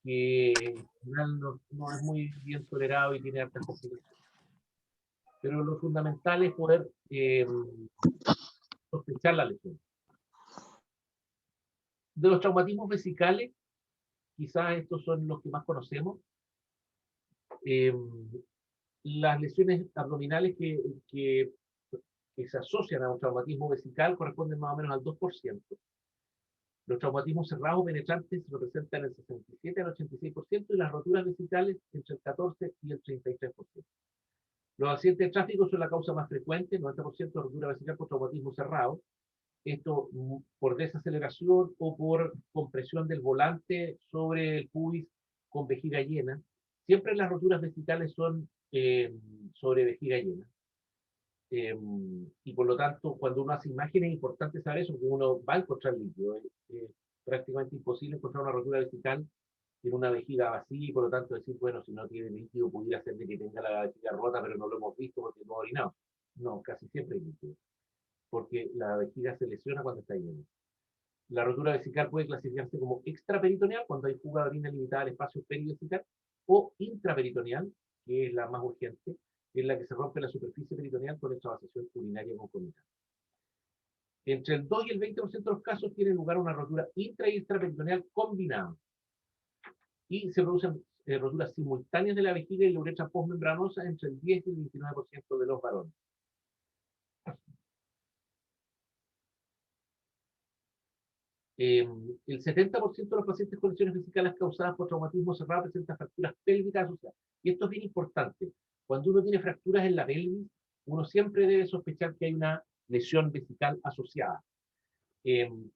que en general no es muy bien tolerado y tiene altas complicaciones. Pero lo fundamental es poder sospechar la lesión. De los traumatismos vesicales, quizás estos son los que más conocemos. Las lesiones abdominales que se asocian a un traumatismo vesical corresponden más o menos al 2%. Los traumatismos cerrados penetrantes representan el 67 al 86% y las roturas vesicales entre el 14 y el 33%. Los accidentes de tráfico son la causa más frecuente, 90% de rotura vesical por traumatismo cerrado. Esto por desaceleración o por compresión del volante sobre el pubis con vejiga llena. Siempre las roturas vesicales son sobre vejiga llena. Y por lo tanto, cuando uno hace imágenes, es importante saber eso, porque uno va a encontrar líquido. Es prácticamente imposible encontrar una rotura vesical en una vejiga vacía y por lo tanto decir, bueno, si no tiene líquido, pudiera ser de que tenga la vejiga rota, pero no lo hemos visto porque no ha orinado. No, casi siempre hay líquido, porque la vejiga se lesiona cuando está llena. La rotura vesical puede clasificarse como extraperitoneal, cuando hay fuga de orina limitada al espacio perivesical, o intraperitoneal, que es la más urgente, que es la que se rompe la superficie peritoneal con extravasación urinaria concomitante. Entre el 2 y el 20% de los casos tiene lugar una rotura intra y extraperitoneal combinada. Y se producen roturas simultáneas de la vejiga y la uretra postmembranosa entre el 10 y el 29% de los varones. El 70% de los pacientes con lesiones vesicales causadas por traumatismo cerrado presentan fracturas pélvicas asociadas. Y esto es bien importante. Cuando uno tiene fracturas en la pelvis, uno siempre debe sospechar que hay una lesión vesical asociada.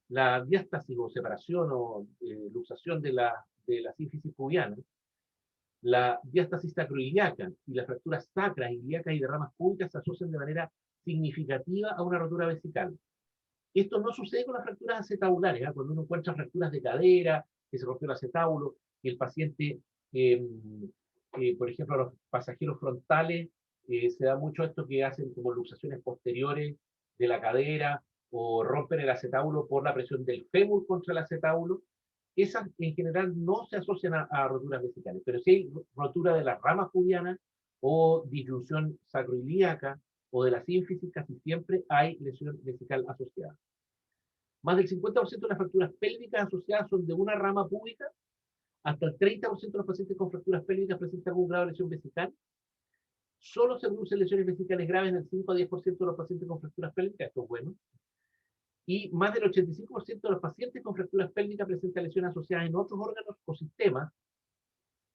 La diástasis o separación o luxación de de la sínfisis pubiana, la diástasis sacroiliaca y las fracturas sacras, ilíacas y de ramas púbicas se asocian de manera significativa a una rotura vesical. Esto no sucede con las fracturas acetabulares, ¿eh? Cuando uno encuentra fracturas de cadera, que se rompió el acetábulo, y el paciente, por ejemplo, a los pasajeros frontales, se da mucho esto que hacen como luxaciones posteriores de la cadera, o rompen el acetábulo por la presión del fémur contra el acetábulo. Esas en general no se asocian a roturas vesicales, pero si hay rotura de las ramas pubianas o disyunción sacroilíaca o de la sínfisis, casi siempre hay lesión vesical asociada. Más del 50% de las fracturas pélvicas asociadas son de una rama púbica, hasta el 30% de los pacientes con fracturas pélvicas presentan algún grado de lesión vesical. Solo se producen lesiones vesicales graves en el 5 a 10% de los pacientes con fracturas pélvicas, esto es bueno. Y más del 85% de los pacientes con fracturas pélvicas presentan lesiones asociadas en otros órganos o sistemas,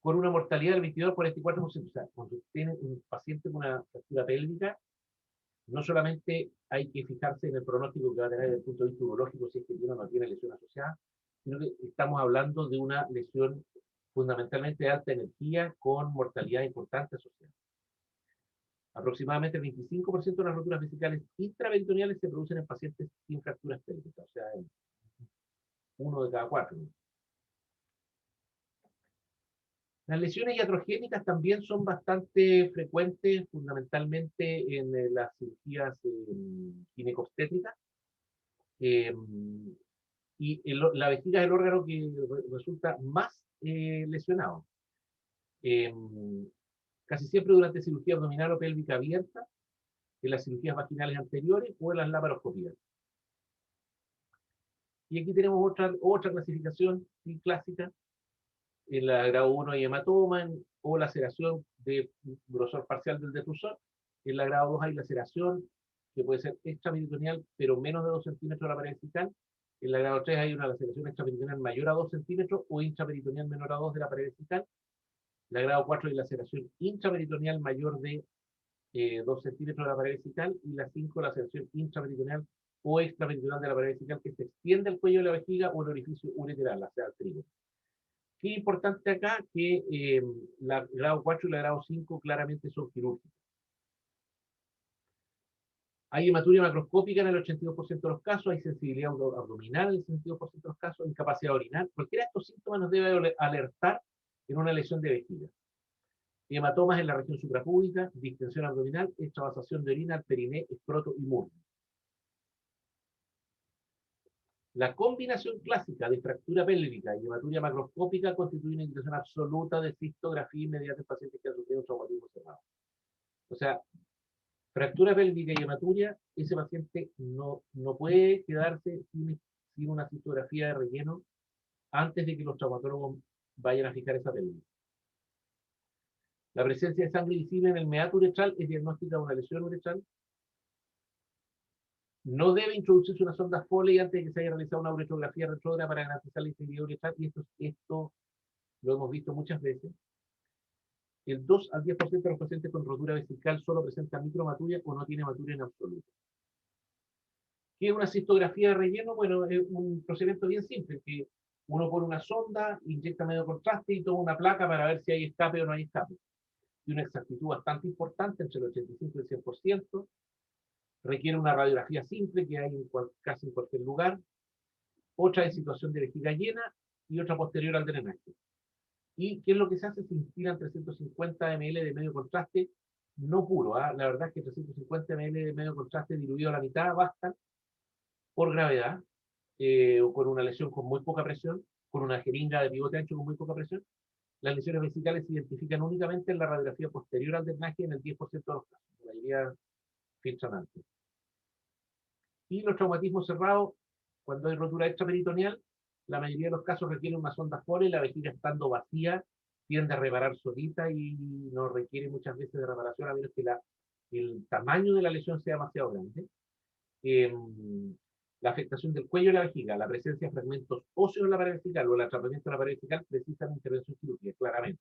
con una mortalidad del 22 al 44%. O sea, cuando tiene un paciente con una fractura pélvica, no solamente hay que fijarse en el pronóstico que va a tener desde el punto de vista urológico, si es que tiene o no tiene lesión asociada, sino que estamos hablando de una lesión fundamentalmente de alta energía con mortalidad importante asociada. Aproximadamente el 25% de las roturas vesicales intraperitoneales se producen en pacientes sin fracturas pélvicas, o sea, en 1 de cada 4. Las lesiones iatrogénicas también son bastante frecuentes, fundamentalmente en las cirugías ginecobstétricas. La vejiga es el órgano que resulta más lesionado. Casi siempre durante cirugía abdominal o pélvica abierta, en las cirugías vaginales anteriores o en las laparoscopías. Y aquí tenemos otra clasificación clásica. En la grado 1 hay hematoma o laceración de grosor parcial del detrusor. En la grado 2 hay laceración que puede ser extraperitoneal, pero menos de 2 centímetros de la pared vesical. En la grado 3 hay una laceración extraperitoneal mayor a 2 centímetros o intraperitoneal menor a 2 de la pared vesical. En la grado 4 hay laceración intraperitoneal mayor de 2 centímetros de la pared vesical. Y la 5, laceración intraperitoneal o extraperitoneal de la pared vesical que se extiende al cuello de la vejiga o el orificio ureteral, o sea, al trigo. Qué importante acá que la grado 4 y la grado 5 claramente son quirúrgicas. Hay hematuria macroscópica en el 82% de los casos, hay sensibilidad abdominal en el 62% de los casos, incapacidad orinal. Cualquiera de estos síntomas nos debe alertar en una lesión de vejiga. Hematomas en la región suprapúbica, distensión abdominal, extravasación de orina al periné, escroto y muslo. La combinación clásica de fractura pélvica y hematuria macroscópica constituye una indicación absoluta de cistografía inmediata en pacientes que han sufrido un traumatismo cerrado. O sea, fractura pélvica y hematuria, ese paciente no puede quedarse sin una cistografía de relleno antes de que los traumatólogos vayan a fijar esa pelvis. La presencia de sangre visible en el meato uretral es diagnóstica de una lesión uretral. No debe introducirse una sonda Foley antes de que se haya realizado una uretrografía retrógrada para garantizar la integridad uretral, y esto lo hemos visto muchas veces. El 2 al 10% de los pacientes con rotura vesical solo presentan microhematuria o no tiene hematuria en absoluto. ¿Qué es una cistografía de relleno? Bueno, es un procedimiento bien simple, que uno pone una sonda, inyecta medio contraste y toma una placa para ver si hay escape o no hay escape. Y una exactitud bastante importante, entre el 85 y el 100%. Requiere una radiografía simple que hay casi en cualquier lugar. Otra es situación de vejiga llena y otra posterior al drenaje. ¿Y qué es lo que se hace? Se instilan 350 ml de medio contraste, no puro. La verdad es que 350 ml de medio contraste diluido a la mitad bastan por gravedad, o con una lesión con muy poca presión, con una jeringa de pivote ancho con muy poca presión. Las lesiones vesicales se identifican únicamente en la radiografía posterior al drenaje en el 10% de los casos. La mayoría filtran antes. Y los traumatismos cerrados, cuando hay rotura extraperitoneal, la mayoría de los casos requieren una sonda Foley, la vejiga estando vacía tiende a reparar solita y no requiere muchas veces de reparación a menos que el tamaño de la lesión sea demasiado grande. La afectación del cuello y la vejiga, la presencia de fragmentos óseos en la pared vesical o el atrapamiento de la pared vesical precisan intervención quirúrgica, claramente.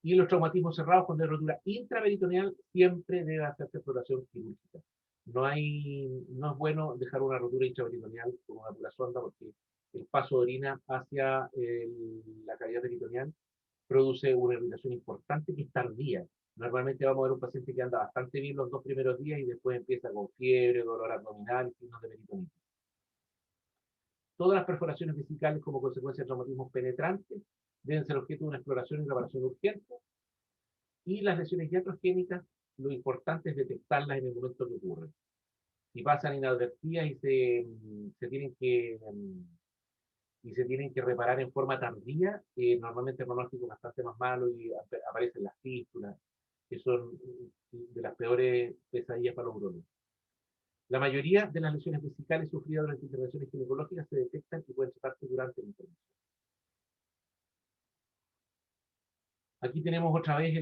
Y los traumatismos cerrados, cuando hay rotura intraperitoneal, siempre debe hacerse exploración quirúrgica. No es bueno dejar una rotura intraperitoneal con una pura sonda porque el paso de orina hacia la cavidad peritoneal produce una irritación importante que es tardía. Normalmente vamos a ver un paciente que anda bastante bien los 2 primeros días y después empieza con fiebre, dolor abdominal y signos de peritonitis. Todas las perforaciones vesicales como consecuencia de traumatismos penetrantes deben ser objeto de una exploración y reparación urgente. Y las lesiones iatrogénicas, lo importante es detectarlas en el momento que ocurren. Si pasan inadvertidas se tienen que reparar en forma tardía, normalmente el pronóstico es bastante más malo y aparecen las fístulas, que son de las peores pesadillas para los urólogos. La mayoría de las lesiones vesicales sufridas durante intervenciones ginecológicas se detectan y pueden tratarse durante la intervención. Aquí tenemos otra vez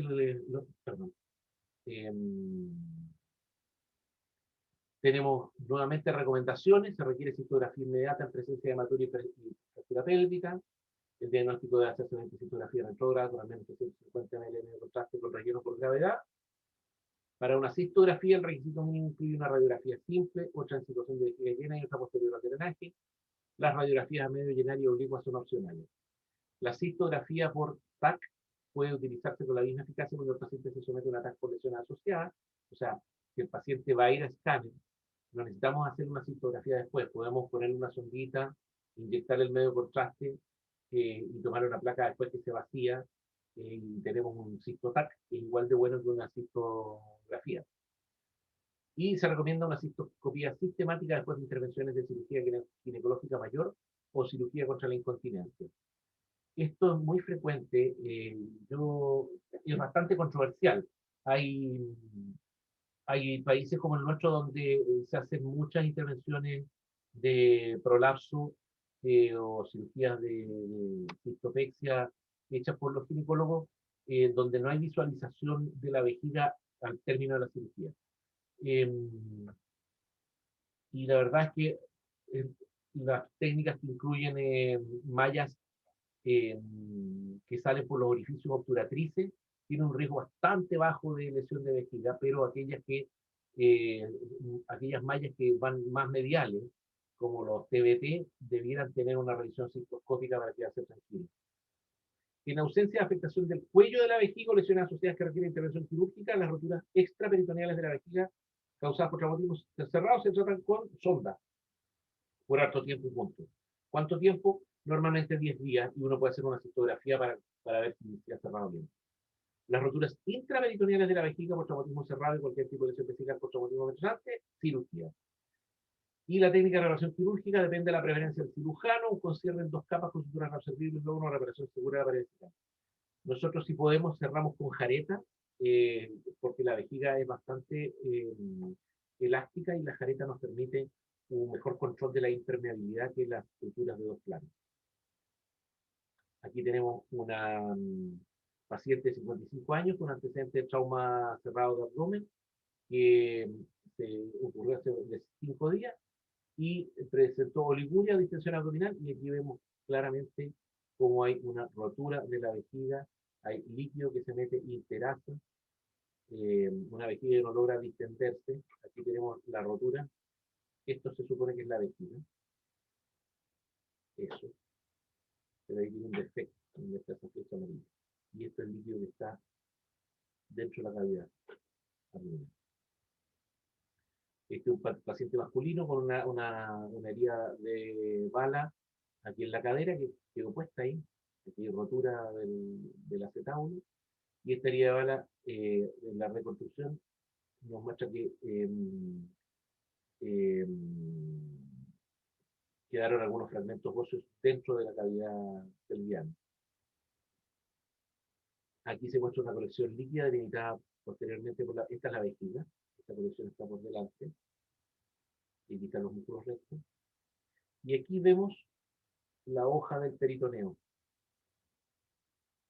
tenemos nuevamente recomendaciones. Se requiere citografía inmediata en presencia de hematuria y fractura pélvica. El diagnóstico debe hacerse mediante citografía retrógrada con al menos 350 ml de contraste con relleno por gravedad. Para una cistografía, el requisito mínimo incluye una radiografía simple, otra en situación de vejiga llena y otra posterior al drenaje. Las radiografías a medio llenar y oblicuas son opcionales. La cistografía por TAC puede utilizarse con la misma eficacia cuando el paciente se somete a una TAC por lesión asociada. O sea, si el paciente va a ir a escáner, no necesitamos hacer una cistografía después. Podemos ponerle una sondita, inyectar el medio contraste y tomar una placa después que se vacía y tenemos un cistotac que es igual de bueno que una cistografía. Y se recomienda una cistoscopía sistemática después de intervenciones de cirugía ginecológica mayor o cirugía contra la incontinencia. Esto es muy frecuente, es bastante controversial. Hay países como el nuestro donde se hacen muchas intervenciones de prolapso o cirugías de cistopexia hechas por los ginecólogos, donde no hay visualización de la vejiga al término de la cirugía. Y la verdad es que las técnicas que incluyen mallas que salen por los orificios obturatrices tienen un riesgo bastante bajo de lesión de vejiga, pero aquellas mallas que van más mediales, como los TBT, debieran tener una revisión cistoscópica para quedarse tranquilos. En ausencia de afectación del cuello de la vejiga o lesiones asociadas que requieren intervención quirúrgica, las roturas extraperitoneales de la vejiga causadas por traumatismos cerrados se tratan con sonda por harto tiempo y punto. ¿Cuánto tiempo? Normalmente 10 días y uno puede hacer una cistografía para ver si se ha cerrado bien. Las roturas intraperitoneales de la vejiga por traumatismo cerrado y cualquier tipo de lesión vesical por traumatismo penetrante, cirugía. Y la técnica de reparación quirúrgica depende de la preferencia del cirujano, un cierre en 2 capas con suturas absorbibles y luego una reparación segura de la pared vesical. Nosotros, si podemos, cerramos con jareta, porque la vejiga es bastante elástica y la jareta nos permite un mejor control de la impermeabilidad que las estructuras de 2 planos. Aquí tenemos una paciente de 55 años con antecedente de trauma cerrado de abdomen que se ocurrió hace 5 días y presentó oliguria, distensión abdominal, y aquí vemos claramente cómo hay una rotura de la vejiga, hay líquido que se mete interasa, una vejiga que no logra distenderse. Aquí tenemos la rotura. Esto se supone que es la vejiga. Eso. Pero ahí tiene un defecto, donde está esa flecha amarilla. Y esto es el líquido que está dentro de la cavidad abdominal. Este es un paciente masculino con una herida de bala aquí en la cadera que quedó puesta ahí. Aquí hay rotura del acetábulo. Y esta herida de bala en la reconstrucción nos muestra que quedaron algunos fragmentos óseos dentro de la cavidad pelviana. Aquí se muestra una colección líquida delimitada posteriormente por esta es la vejiga. Esta colección está por delante. Y aquí están los músculos rectos. Y aquí vemos la hoja del peritoneo.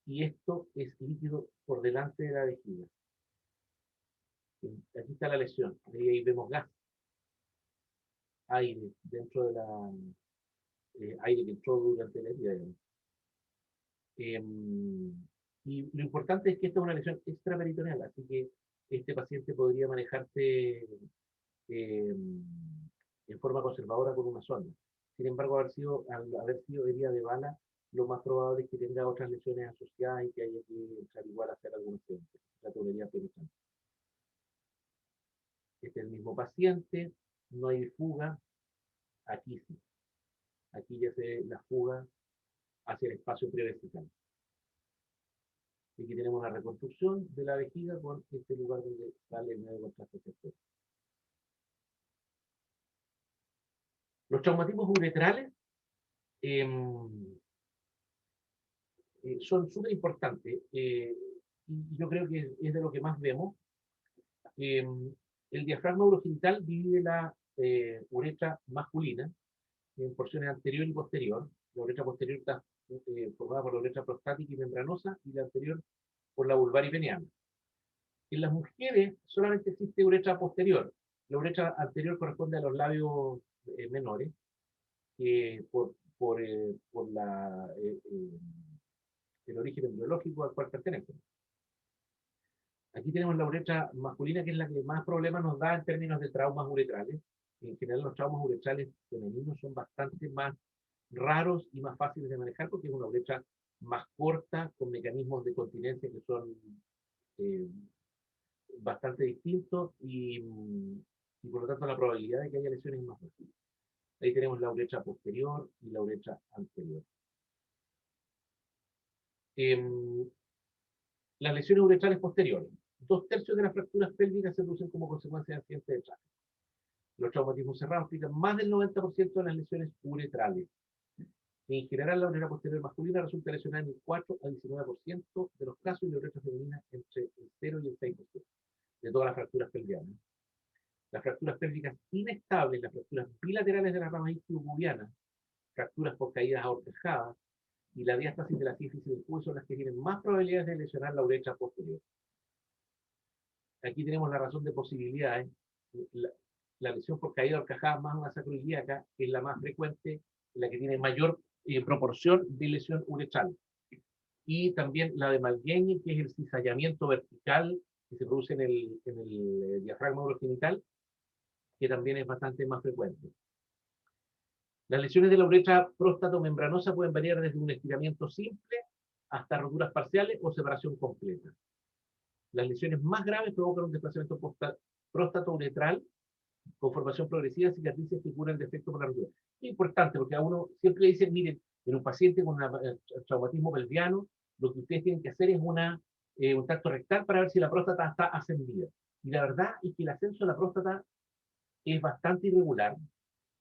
Y esto es líquido por delante de la vejiga. Aquí está la lesión. Ahí vemos gas. Aire dentro de la... aire que entró durante la herida. Y lo importante es que esta es una lesión extraperitoneal, así que este paciente podría manejarse en forma conservadora con una sonda. Sin embargo, al haber sido herida de bala, lo más probable es que tenga otras lesiones asociadas y que haya que entrar igual a hacer algún accidente. La tubería penetrante. Este es el mismo paciente, no hay fuga, aquí sí. Aquí ya se ve la fuga hacia el espacio prevesical. Y aquí tenemos la reconstrucción de la vejiga con este lugar donde sale el medio contraste sector. Los traumatismos uretrales son súper importantes. Y yo creo que es de lo que más vemos. El diafragma urogenital divide la uretra masculina en porciones anterior y posterior. La uretra posterior está formada por la uretra prostática y membranosa, y la anterior por la vulvar y peneal. En las mujeres solamente existe uretra posterior. La uretra anterior corresponde a los labios menores, por el origen embriológico al cual pertenecen. Aquí tenemos la uretra masculina, que es la que más problemas nos da en términos de traumas uretrales. En general, los traumas uretrales femeninos son bastante más raros y más fáciles de manejar porque es una uretra más corta, con mecanismos de continencia que son bastante distintos y por lo tanto la probabilidad de que haya lesiones es más baja. Ahí tenemos la uretra posterior y la uretra anterior. Las lesiones uretrales posteriores. 2/3 de las fracturas pélvicas se producen como consecuencia de accidentes de tráfico. Los traumatismos cerrados explican más del 90% de las lesiones uretrales. En general, la uretra posterior masculina resulta lesionada en el 4 a 19% de los casos, y la uretra femenina entre el 0 y el 6% de todas las fracturas pelvianas. Las fracturas pélvicas inestables, las fracturas bilaterales de la rama isquiopubiana, fracturas por caídas ahorquejadas y la diástasis de la sífilis del cuello son las que tienen más probabilidades de lesionar la uretra posterior. Aquí tenemos la razón de posibilidades. La lesión por caída ahorquejada más una sacroiliaca es la más frecuente, la que tiene mayor proporción de lesión uretral. Y también la de Malgueñe, que es el cizallamiento vertical que se produce en el diafragma urogenital, que también es bastante más frecuente. Las lesiones de la uretra próstato-membranosa pueden variar desde un estiramiento simple hasta roturas parciales o separación completa. Las lesiones más graves provocan un desplazamiento próstato-uretral con formación progresiva de cicatrices que curan el defecto por la rotura. Es importante porque a uno siempre le dicen, miren, en un paciente con traumatismo pelviano, lo que ustedes tienen que hacer es un tacto rectal para ver si la próstata está ascendida. Y la verdad es que el ascenso de la próstata es bastante irregular.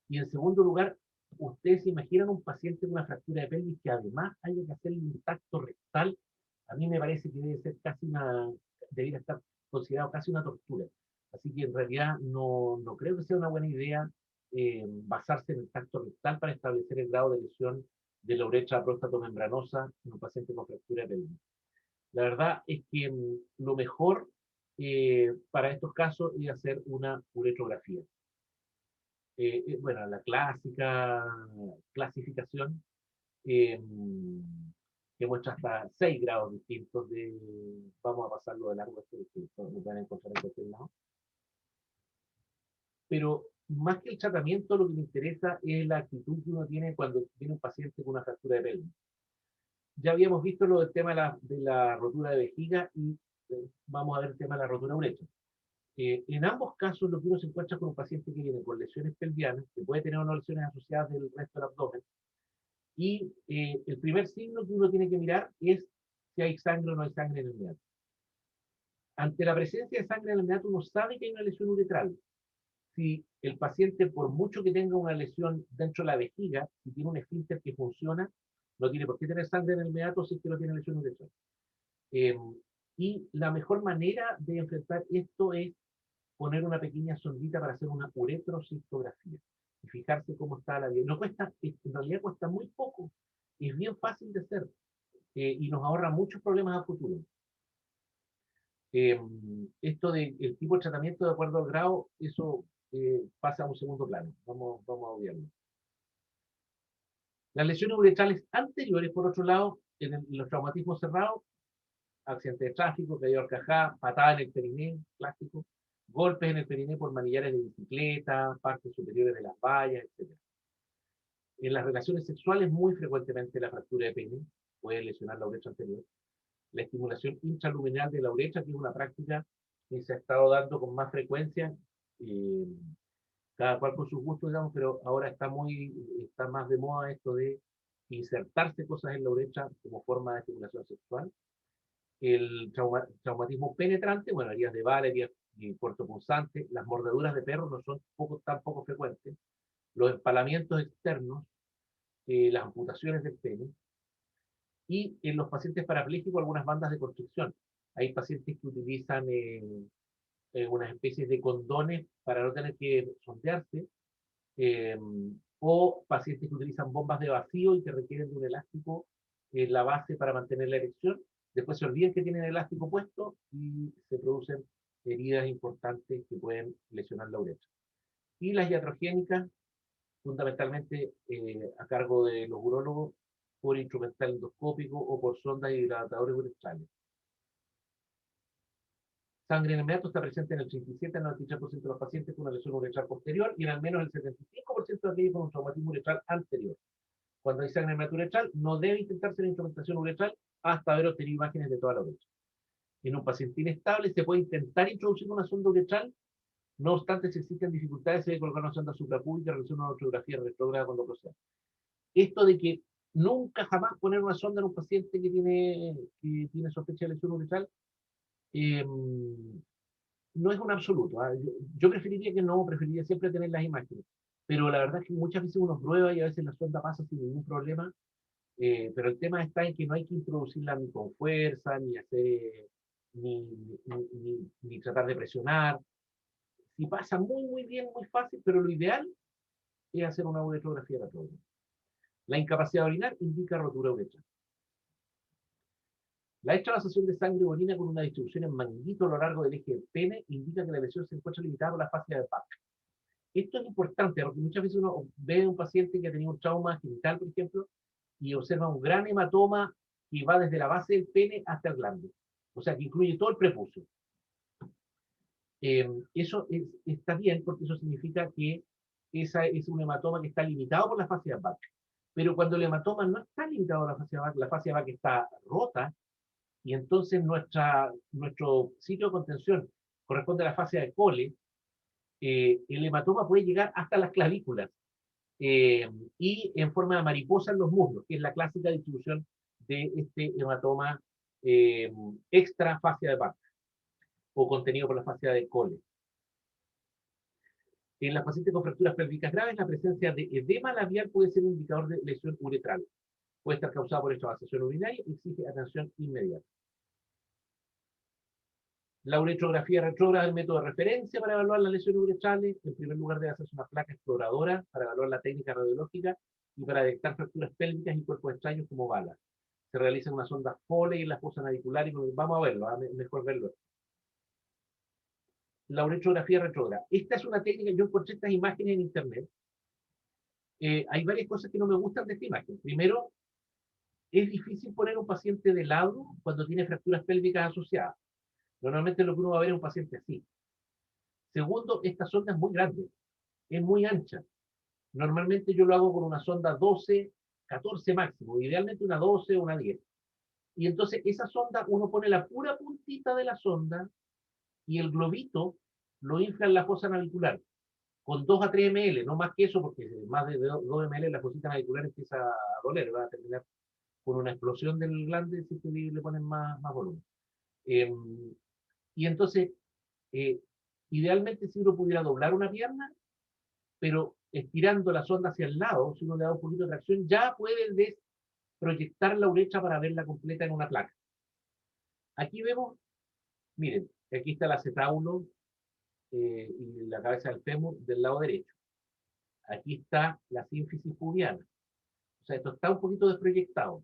Y en segundo lugar, ustedes se imaginan un paciente con una fractura de pelvis que además haya que hacerle un tacto rectal. A mí me parece que debería estar considerado casi una tortura. Así que en realidad no creo que sea una buena idea basarse en el tacto rectal para establecer el grado de lesión de la uretra próstato-membranosa en un paciente con fractura de pelvis. La verdad es que lo mejor para estos casos es hacer una uretrografía. Bueno, la clásica clasificación que muestra hasta 6 grados distintos vamos a pasarlo de largo, que nos van a encontrar en cualquier lado. Pero más que el tratamiento, lo que me interesa es la actitud que uno tiene cuando tiene un paciente con una fractura de pelvis. Ya habíamos visto lo del tema de la rotura de vejiga y vamos a ver el tema de la rotura uretra. En ambos casos, lo que uno se encuentra con un paciente que viene con lesiones pelvianas, que puede tener unas lesiones asociadas del resto del abdomen, y el primer signo que uno tiene que mirar es si hay sangre o no hay sangre en el meato. Ante la presencia de sangre en el meato, uno sabe que hay una lesión uretral. Si el paciente, por mucho que tenga una lesión dentro de la vejiga, si tiene un esfínter que funciona, no tiene por qué tener sangre en el meato si es que no tiene lesión uretral. Y la mejor manera de enfrentar esto es poner una pequeña sondita para hacer una uretrocistografía y fijarse cómo está la vida. No cuesta, en realidad cuesta muy poco, es bien fácil de hacer y nos ahorra muchos problemas a futuro. Esto del tipo de tratamiento de acuerdo al grado, eso pasa a un segundo plano, vamos a obviarlo. Las lesiones uretrales anteriores, por otro lado, en los traumatismos cerrados, accidente de tráfico, caída horcajada, patada en el periné, clásico, golpes en el periné por manillares de bicicleta, partes superiores de las vallas, etc. En las relaciones sexuales, muy frecuentemente la fractura de pene puede lesionar la uretra anterior. La estimulación intraluminal de la uretra, que es una práctica que se ha estado dando con más frecuencia, eh, cada cual con sus gustos, digamos, pero ahora está más de moda esto de insertarse cosas en la uretra como forma de estimulación sexual. El traumatismo penetrante, bueno, heridas de bala, heridas cortopunzantes, las mordeduras de perro no son tan poco frecuentes, los empalamientos externos, las amputaciones del pene, y en los pacientes parapléjicos algunas bandas de constricción. Hay pacientes que utilizan unas especies de condones para no tener que sondearse, eh, o pacientes que utilizan bombas de vacío y que requieren de un elástico en la base para mantener la erección. Después se olvidan que tienen el elástico puesto y se producen heridas importantes que pueden lesionar la uretra. Y las iatrogénicas, fundamentalmente a cargo de los urólogos, por instrumental endoscópico o por sondas y hidratadores uretrales. Sangre en el meato está presente en el 87 al 93% de los pacientes con una lesión uretral posterior y en al menos el 75% de aquellos con un traumatismo uretral anterior. Cuando hay sangre en el meato uretral, no debe intentarse la instrumentación uretral hasta haber obtenido imágenes de toda la uretra. En un paciente inestable se puede intentar introducir una sonda uretral, no obstante, si existen dificultades, se debe colocar una sonda suprapúbica y realizar una ultrografía retrógrada cuando proceda. Esto de que nunca jamás poner una sonda en un paciente que tiene sospecha de lesión uretral, no es un absoluto. Yo preferiría que no, preferiría siempre tener las imágenes. Pero la verdad es que muchas veces uno prueba y a veces la sonda pasa sin ningún problema. Pero el tema está en que no hay que introducirla ni con fuerza, ni hacer, ni tratar de presionar. Si pasa muy bien, muy fácil, pero lo ideal es hacer una uretrografía retrógrada. La incapacidad de orinar indica rotura uretral. La extravasación de sangre o orina con una distribución en manguito a lo largo del eje del pene indica que la lesión se encuentra limitada por la fascia de Bach. Esto es importante porque muchas veces uno ve a un paciente que ha tenido un trauma genital, por ejemplo, y observa un gran hematoma que va desde la base del pene hasta el glande. O sea, que incluye todo el prepucio. Eso está bien porque eso significa que esa es un hematoma que está limitado por la fascia de Bach. Pero cuando el hematoma no está limitado por la fascia de Bach está rota, y entonces nuestro sitio de contención corresponde a la fascia de Cole, el hematoma puede llegar hasta las clavículas y en forma de mariposa en los muslos, que es la clásica distribución de este hematoma extra fascia de Bach o contenido por la fascia de Cole. En las pacientes con fracturas pélvicas graves, la presencia de edema labial puede ser un indicador de lesión uretral. Puede estar causada por extravasación urinaria y exige atención inmediata. La uretrografía retrógrada es el método de referencia para evaluar las lesiones uretrales. En primer lugar, debe hacerse una placa exploradora para evaluar la técnica radiológica y para detectar fracturas pélvicas y cuerpos extraños como balas. Se realizan unas sondas Foley en la fosa navicular y vamos a verlo, mejor verlo. La uretrografía retrógrada. Esta es una técnica, yo encontré estas imágenes en internet. Hay varias cosas que no me gustan de esta imagen. Primero, es difícil poner un paciente de lado cuando tiene fracturas pélvicas asociadas. Normalmente lo que uno va a ver es un paciente así. Segundo, esta sonda es muy grande, es muy ancha. Normalmente yo lo hago con una sonda 12, 14 máximo, idealmente una 12 o una 10. Y entonces esa sonda, uno pone la pura puntita de la sonda y el globito lo infla en la fosa navicular con 2 a 3 ml, no más que eso, porque más de 2 ml la fosita navicular empieza a doler, va a terminar con una explosión del glande si le ponen más volumen. Y entonces, idealmente si uno pudiera doblar una pierna, pero estirando la sonda hacia el lado, si uno le da un poquito de tracción, ya puede proyectar la uretra para verla completa en una placa. Aquí vemos, miren, aquí está el acetábulo y la cabeza del fémur del lado derecho. Aquí está la sínfisis pubiana. O sea, esto está un poquito desproyectado.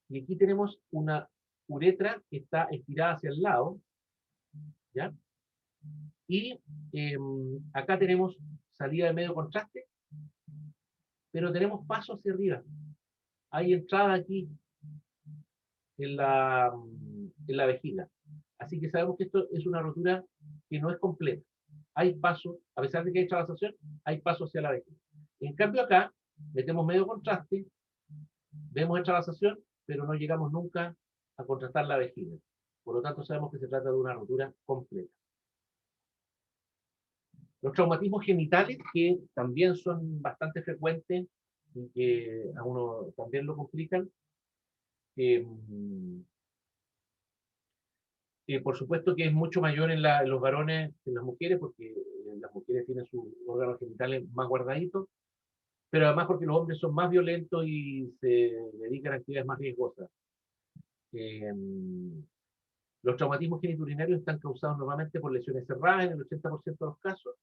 Y aquí tenemos una uretra que está estirada hacia el lado, ¿ya? Y acá tenemos salida de medio contraste, pero tenemos paso hacia arriba. Hay entrada aquí en la vejiga. Así que sabemos que esto es una rotura que no es completa. Hay paso, a pesar de que hay extravasación, hay paso hacia la vejiga. En cambio acá metemos medio contraste, vemos esta vasación, pero no llegamos nunca a contrastar la vejiga. Por lo tanto, sabemos que se trata de una rotura completa. Los traumatismos genitales, que también son bastante frecuentes y que a uno también lo complican, por supuesto que es mucho mayor en los varones que en las mujeres, porque las mujeres tienen sus órganos genitales más guardaditos, pero además porque los hombres son más violentos y se dedican a actividades más riesgosas. Eh, los traumatismos genitourinarios están causados normalmente por lesiones cerradas en el 80% de los casos,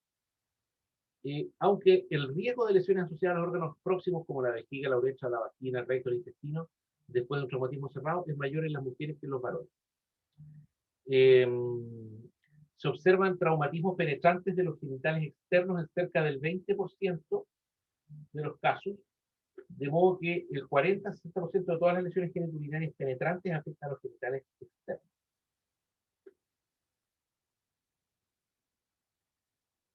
aunque el riesgo de lesiones asociadas a los órganos próximos como la vejiga, la uretra, la vagina, el recto, el intestino, después de un traumatismo cerrado, es mayor en las mujeres que en los varones. Se observan traumatismos penetrantes de los genitales externos en cerca del 20% de los casos, de modo que el 40-60% de todas las lesiones genitourinarias penetrantes afectan a los genitales externos.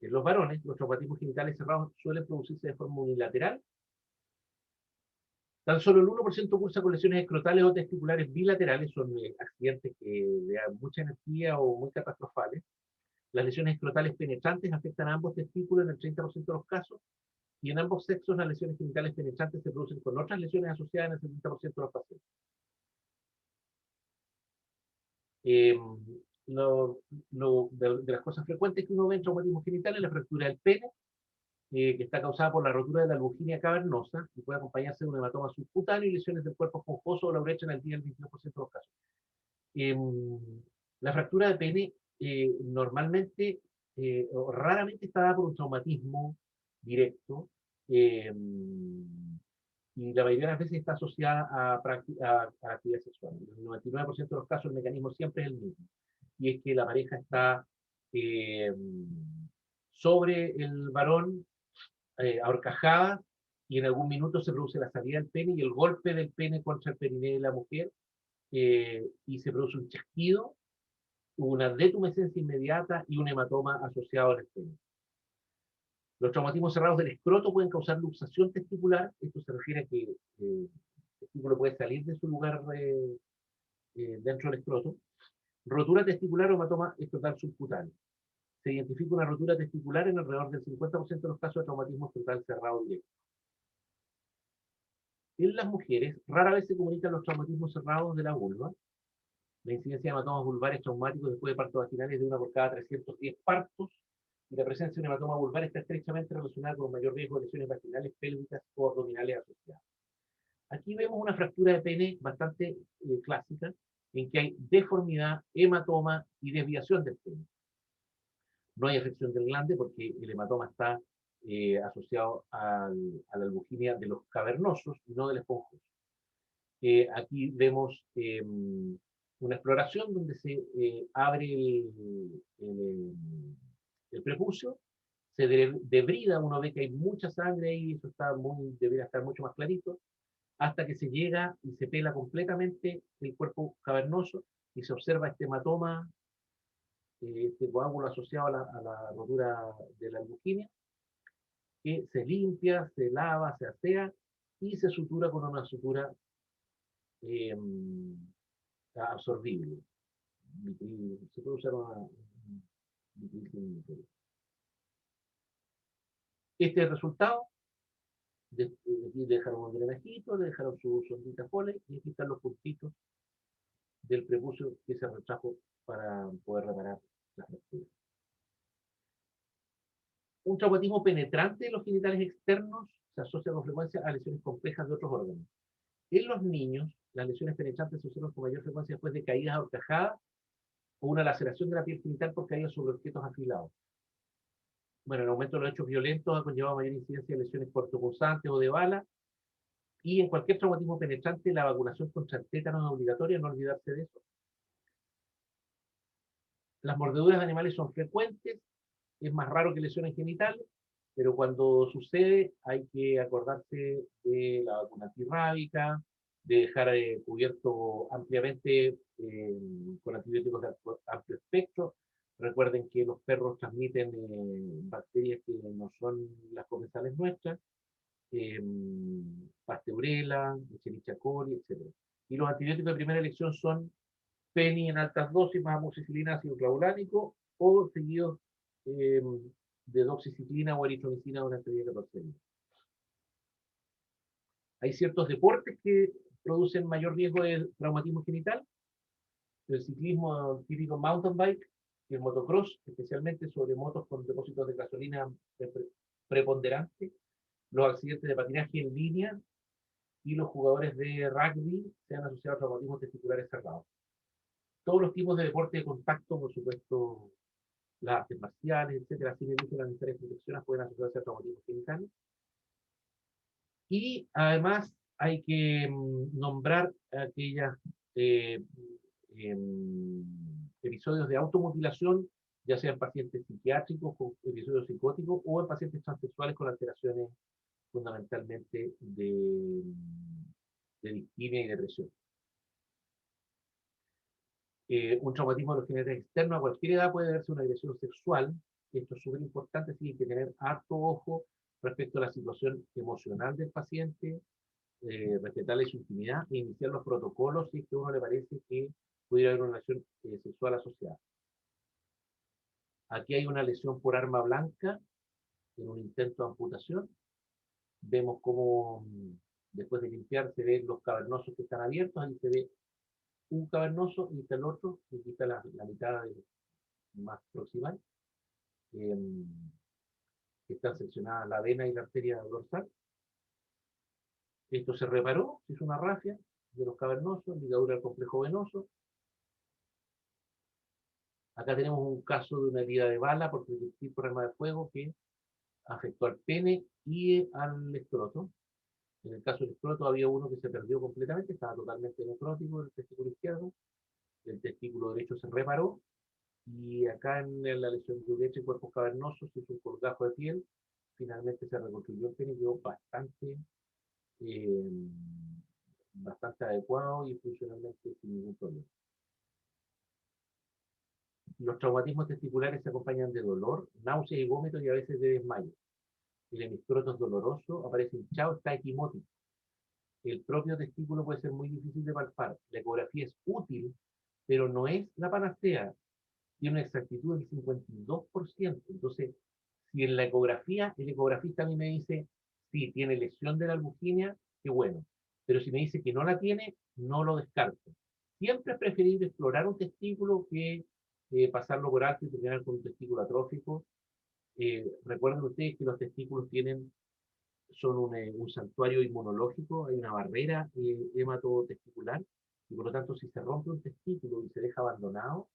En los varones, los traumatismos genitales cerrados suelen producirse de forma unilateral. Tan solo el 1% cursa con lesiones escrotales o testiculares bilaterales, son accidentes que le dan mucha energía o muy catastrofales. Las lesiones escrotales penetrantes afectan a ambos testículos en el 30% de los casos, y en ambos sexos las lesiones genitales penetrantes se producen con otras lesiones asociadas en el 70% de los pacientes. De las cosas frecuentes que uno ve en traumatismos genitales, la fractura del pene, que está causada por la rotura de la albuginia cavernosa y puede acompañarse de un hematoma subcutáneo y lesiones del cuerpo esponjoso o la uretra en el 10 al 22% de los casos. La fractura de pene normalmente o raramente está dada por un traumatismo directo, y la mayoría de las veces está asociada a actividad sexual. En el 99% de los casos el mecanismo siempre es el mismo, y es que la pareja está sobre el varón, ahorcajada, y en algún minuto se produce la salida del pene y el golpe del pene contra el perineo de la mujer, y se produce un chasquido, una detumescencia inmediata y un hematoma asociado al pene. Los traumatismos cerrados del escroto pueden causar luxación testicular. Esto se refiere a que el testículo puede salir de su lugar dentro del escroto. Rotura testicular o hematoma escrotal subcutáneo. Se identifica una rotura testicular en alrededor del 50% de los casos de traumatismo escrotal cerrado directo. En las mujeres, rara vez se comunican los traumatismos cerrados de la vulva. La incidencia de hematomas vulvares traumáticos después de partos vaginales es de 1 por cada 310 partos, y la presencia de un hematoma vulvar está estrechamente relacionada con un mayor riesgo de lesiones vaginales, pélvicas o abdominales asociadas. Aquí vemos una fractura de pene bastante clásica, en que hay deformidad, hematoma y desviación del pene. No hay afección del glande porque el hematoma está asociado a la albuginia de los cavernosos y no del esponjoso. Aquí vemos una exploración donde se abre el prepucio, se debrida, uno ve que hay mucha sangre ahí, eso está debería estar mucho más clarito, hasta que se llega y se pela completamente el cuerpo cavernoso y se observa este hematoma, este coágulo asociado a la rotura de la albuginia, que se limpia, se lava, se asea y se sutura con una sutura absorbible. Se puede usar una este es el resultado. Aquí dejaron un granajito, le dejaron su sondita Foley, y aquí están los puntitos del prepucio que se retrajo para poder reparar la fractura. Un traumatismo penetrante de los genitales externos se asocia con frecuencia a lesiones complejas de otros órganos. En los niños, las lesiones penetrantes se observan con mayor frecuencia después de caídas ahorcajadas o una laceración de la piel genital por caídas sobre objetos afilados. Bueno, el aumento de los hechos violentos ha conllevado mayor incidencia de lesiones cortopunzantes o de bala, y en cualquier traumatismo penetrante la vacunación contra el tétano es obligatoria, no olvidarse de eso. Las mordeduras de animales son frecuentes, es más raro que lesiones genitales, pero cuando sucede hay que acordarse de la vacuna antirrábica, de dejar cubierto ampliamente con antibióticos de amplio espectro. Recuerden que los perros transmiten bacterias que no son las comensales nuestras. Pasteurela, Escherichia coli, etc. Y los antibióticos de primera elección son Peni en altas dosis más amoxicilina, ácido clavulánico, o seguidos de doxiciclina o eritromicina durante 10 a 14 días. Hay ciertos deportes que producen mayor riesgo de traumatismo genital. El ciclismo típico mountain bike y el motocross, especialmente sobre motos con depósitos de gasolina preponderante, los accidentes de patinaje en línea y los jugadores de rugby se han asociado a traumatismos testiculares cerrados. Todos los tipos de deporte de contacto, por supuesto, las artes marciales, etcétera, sin el uso de las necesarias protecciones pueden asociarse a traumatismos genitales. Y además hay que nombrar aquellas episodios de automutilación, ya sea en pacientes psiquiátricos con episodios psicóticos o en pacientes transexuales con alteraciones fundamentalmente de distimia y depresión. Un traumatismo de los genitales externos a cualquier edad puede verse una agresión sexual, y esto es súper importante, así que hay que tener harto ojo respecto a la situación emocional del paciente, respetarle su intimidad e iniciar los protocolos si es que a uno le parece que pudiera haber una relación sexual asociada. Aquí hay una lesión por arma blanca en un intento de amputación. Vemos cómo después de limpiar se ven los cavernosos que están abiertos, ahí se ve un cavernoso y está el otro, y aquí está la mitad más proximal, que están seccionadas la vena y la arteria dorsal. Esto se reparó, se hizo una rafia de los cavernosos, ligadura del complejo venoso. Acá tenemos un caso de una herida de bala por proyectil por arma de fuego que afectó al pene y al escroto. En el caso del escroto había uno que se perdió completamente, estaba totalmente necrótico el testículo izquierdo, el testículo derecho se reparó, y acá en la lesión de uretra y cuerpos cavernosos se hizo un colgajo de piel, finalmente se reconstruyó el pene y quedó bastante adecuado y funcionalmente sin ningún problema. Los traumatismos testiculares se acompañan de dolor, náuseas y vómitos y a veces de desmayo. El hemiscroto es doloroso, aparece hinchado, está equimótico. El propio testículo puede ser muy difícil de palpar. La ecografía es útil, pero no es la panacea. Tiene una exactitud del 52%. Entonces, si en la ecografía, el ecografista a mí me dice, sí, tiene lesión de la albuginia, qué bueno. Pero si me dice que no la tiene, no lo descarto. Siempre es preferible explorar un testículo que pasarlo por alto y terminar con un testículo atrófico. Recuerden ustedes que los testículos son un santuario inmunológico, hay una barrera hematotesticular, y por lo tanto si se rompe un testículo y se deja abandonado,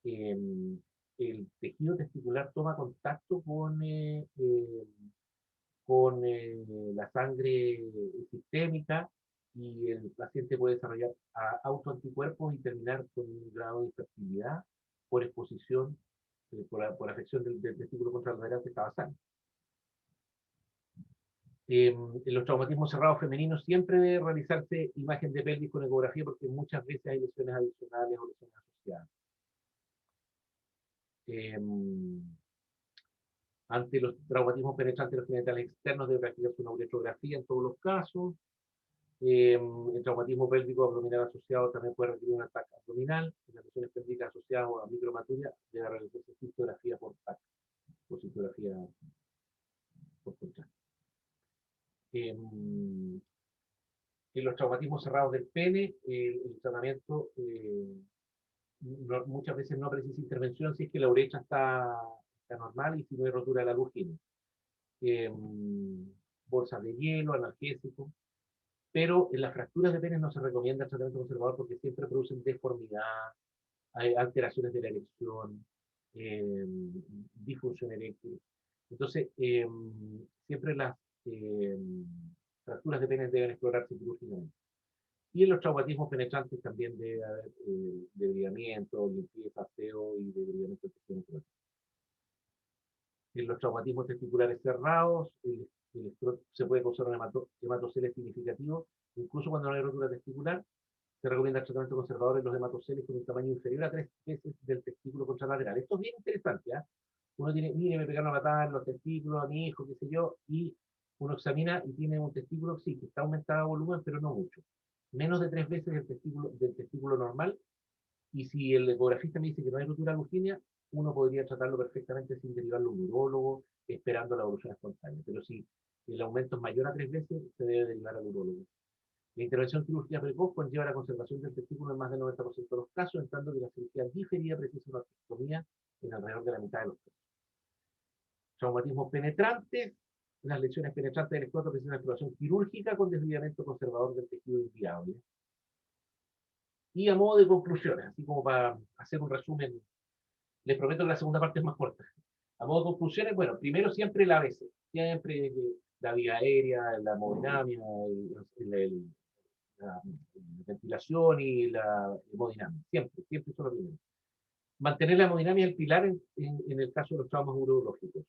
el tejido testicular toma contacto con la sangre sistémica y el paciente puede desarrollar autoanticuerpos y terminar con un grado de infertilidad por exposición, por afección del testículo contralateral que estaba sano. En los traumatismos cerrados femeninos siempre debe realizarse imagen de pelvis con ecografía porque muchas veces hay lesiones adicionales o lesiones asociadas. Ante los traumatismos penetrantes de los genitales externos debe practicarse una uretrografía en todos los casos. El traumatismo pélvico abdominal asociado también puede requerir un ataque abdominal. En las lesiones pélvicas asociadas a micromaturia debe realizarse cistografía por TAC o cistografía por contraste. En los traumatismos cerrados del pene, el tratamiento muchas veces no precisa intervención si es que la uretra está normal y si no hay rotura de la albuginia. Bolsas de hielo, analgésicos, pero en las fracturas de pene no se recomienda el tratamiento conservador porque siempre producen deformidad, hay alteraciones de la erección, disfunción eréctil. Entonces, siempre las fracturas de pene deben explorarse quirúrgicamente. Y en los traumatismos penetrantes también debe haber debridamiento, limpieza, aseo y debridamiento de tejido necrótico. En los traumatismos testiculares cerrados, se puede causar un hematoceles significativo, incluso cuando no hay rotura testicular. Se recomienda el tratamiento conservador en los hematoceles con un tamaño inferior a 3 veces del testículo contralateral. Esto es bien interesante, ¿eh? Uno tiene, mire, me pegaron a matar en los testículos a mi hijo, qué sé yo, y uno examina y tiene un testículo, sí, que está aumentado a volumen, pero no mucho. Menos de 3 veces del testículo normal, y si el ecografista me dice que no hay rotura lujímia, uno podría tratarlo perfectamente sin derivarlo a un urólogo, esperando la evolución espontánea. Pero si el aumento es mayor a 3 veces, se debe derivar al urólogo. La intervención quirúrgica precoz conlleva la conservación del testículo en más del 90% de los casos, en tanto que la cirugía diferida precisa una mastectomía en alrededor de la mitad de los casos. Traumatismos penetrantes. Las lesiones penetrantes del escroto precisan exploración quirúrgica con desviamiento conservador del tejido inviable. Y a modo de conclusiones, así como para hacer un resumen, les prometo que la segunda parte es más corta. A modo de conclusiones, bueno, primero siempre la ABC, siempre la vía aérea, la hemodinamia, la ventilación y la hemodinamia, siempre son lo primero. Mantener la hemodinamia es el pilar en el caso de los traumas urológicos.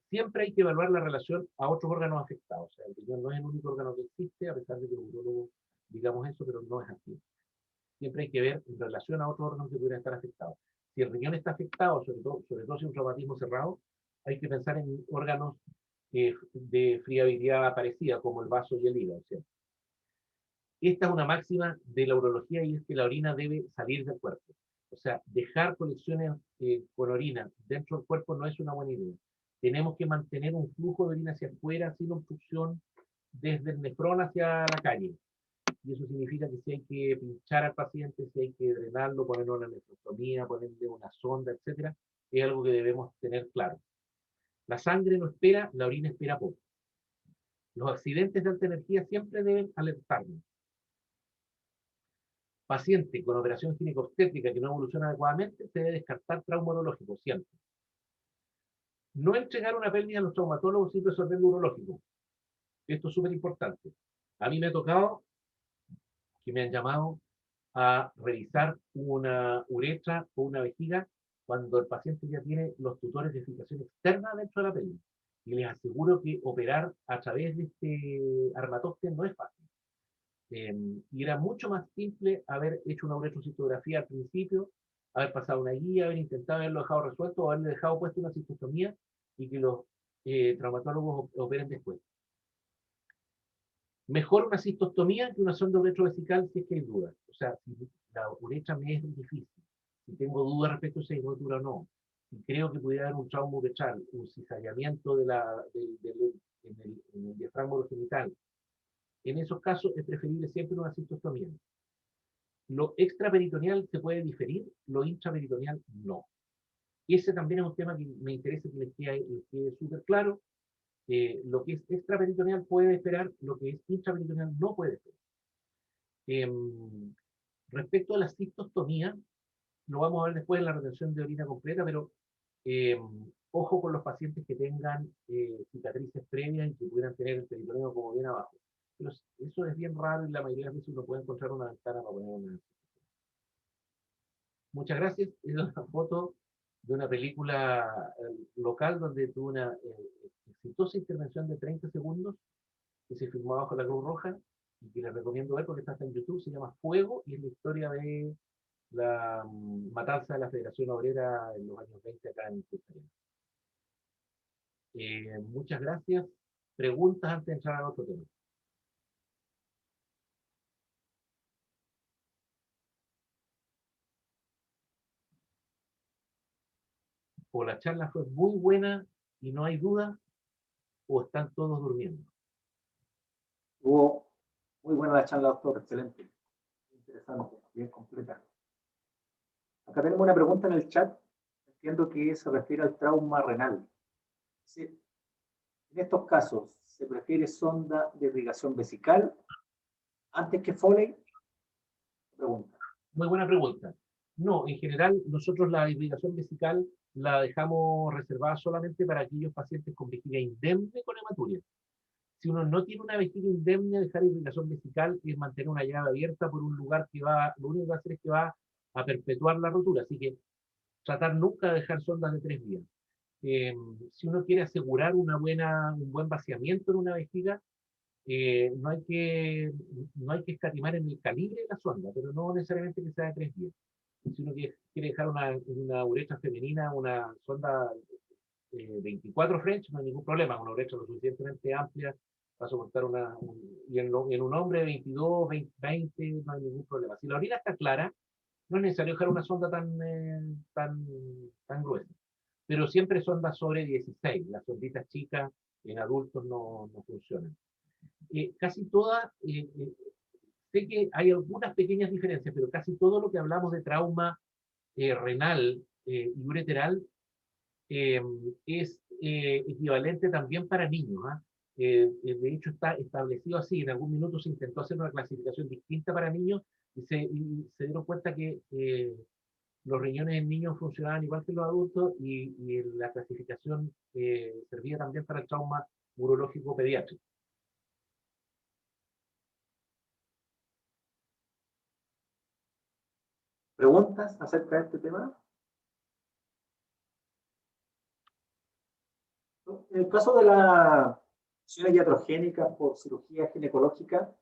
Siempre hay que evaluar la relación a otros órganos afectados. O sea, el riñón no es el único órgano que existe, a pesar de que los urólogos digamos eso, pero no es así. Siempre hay que ver en relación a otros órganos que pudieran estar afectados. Si el riñón está afectado, sobre todo si es un traumatismo cerrado, hay que pensar en órganos de friabilidad parecida, como el vaso y el hígado, ¿cierto? Esta es una máxima de la urología, y es que la orina debe salir del cuerpo. O sea, dejar colecciones con orina dentro del cuerpo no es una buena idea. Tenemos que mantener un flujo de orina hacia afuera sin obstrucción desde el nefrón hacia la calle. Y eso significa que si hay que pinchar al paciente, si hay que drenarlo, ponerle una nefrostomía, ponerle una sonda, etcétera, es algo que debemos tener claro. La sangre no espera, la orina espera poco. Los accidentes de alta energía siempre deben alertarnos. Paciente con operación ginecobstétrica que no evoluciona adecuadamente, se debe descartar trauma urológico siempre. No entregar una pelvis a los traumatólogos sin resolver lo urológico. Esto es súper importante. A mí me ha tocado que me han llamado a revisar una uretra o una vejiga cuando el paciente ya tiene los tutores de filtración externa dentro de la pelvis. Y les aseguro que operar a través de este armatoste no es fácil. Y era mucho más simple haber hecho una uretrocistografía al principio, haber pasado una guía, haber intentado haberlo dejado resuelto, o haberle dejado puesto una cistostomía y que los traumatólogos operen después. Mejor una cistostomía que una sonda retrovesical si es que hay dudas. O sea, si la uretra me es difícil, si tengo dudas respecto a si hay rotura o no, si creo que pudiera haber un trauma uretral, un cizallamiento en el diafragma urogenital, en esos casos es preferible siempre una cistostomía. Lo extraperitoneal se puede diferir, lo intraperitoneal no. Ese también es un tema que me interesa que les quede súper claro. Lo que es extraperitoneal puede esperar, lo que es intraperitoneal no puede esperar. Respecto a la cistostomía, lo vamos a ver después en la retención de orina completa, pero ojo con los pacientes que tengan cicatrices previas y que pudieran tener el peritoneo como bien abajo. Pero eso es bien raro y la mayoría de las veces uno puede encontrar una ventana para poner una. Muchas gracias. Es una foto de una película local donde tuvo una exitosa intervención de 30 segundos que se filmó bajo la Cruz Roja y que les recomiendo ver porque está en YouTube. Se llama Fuego y es la historia de la matanza de la Federación Obrera en los años 20 acá en Costa Rica. Muchas gracias. Preguntas antes de entrar a otro tema. O la charla fue muy buena y no hay duda, o están todos durmiendo. Hubo muy buena la charla, doctor, excelente. Interesante, bien completa. Acá tenemos una pregunta en el chat, entiendo que se refiere al trauma renal. Sí. En estos casos, ¿se prefiere sonda de irrigación vesical antes que Foley? Pregunta. Muy buena pregunta. No, en general nosotros la irrigación vesical la dejamos reservada solamente para aquellos pacientes con vejiga indemne con hematuria. Si uno no tiene una vejiga indemne, dejar irrigación vesical es mantener una llave abierta por un lugar que lo único que va a hacer es que va a perpetuar la rotura. Así que tratar nunca de dejar sondas de 3 vías. Si uno quiere asegurar un buen vaciamiento en una vejiga, no hay que escatimar en el calibre de la sonda, pero no necesariamente que sea de 3 vías. Si uno quiere dejar una uretra femenina, una sonda 24 French, no hay ningún problema, una uretra lo suficientemente amplia para soportar y en un hombre de 22, 20, no hay ningún problema. Si la orina está clara, no es necesario dejar una sonda tan gruesa, pero siempre sondas sobre 16, las sonditas chicas en adultos no funcionan. Casi todas, sé que hay algunas pequeñas diferencias, pero casi todo lo que hablamos de trauma renal y ureteral es equivalente también para niños. ¿Ah? De hecho, está establecido así. En algún minuto se intentó hacer una clasificación distinta para niños y se dieron cuenta que los riñones en niños funcionaban igual que los adultos y la clasificación servía también para el trauma urológico pediátrico. ¿Preguntas acerca de este tema? En el caso de las lesiones iatrogénicas por cirugía ginecológica,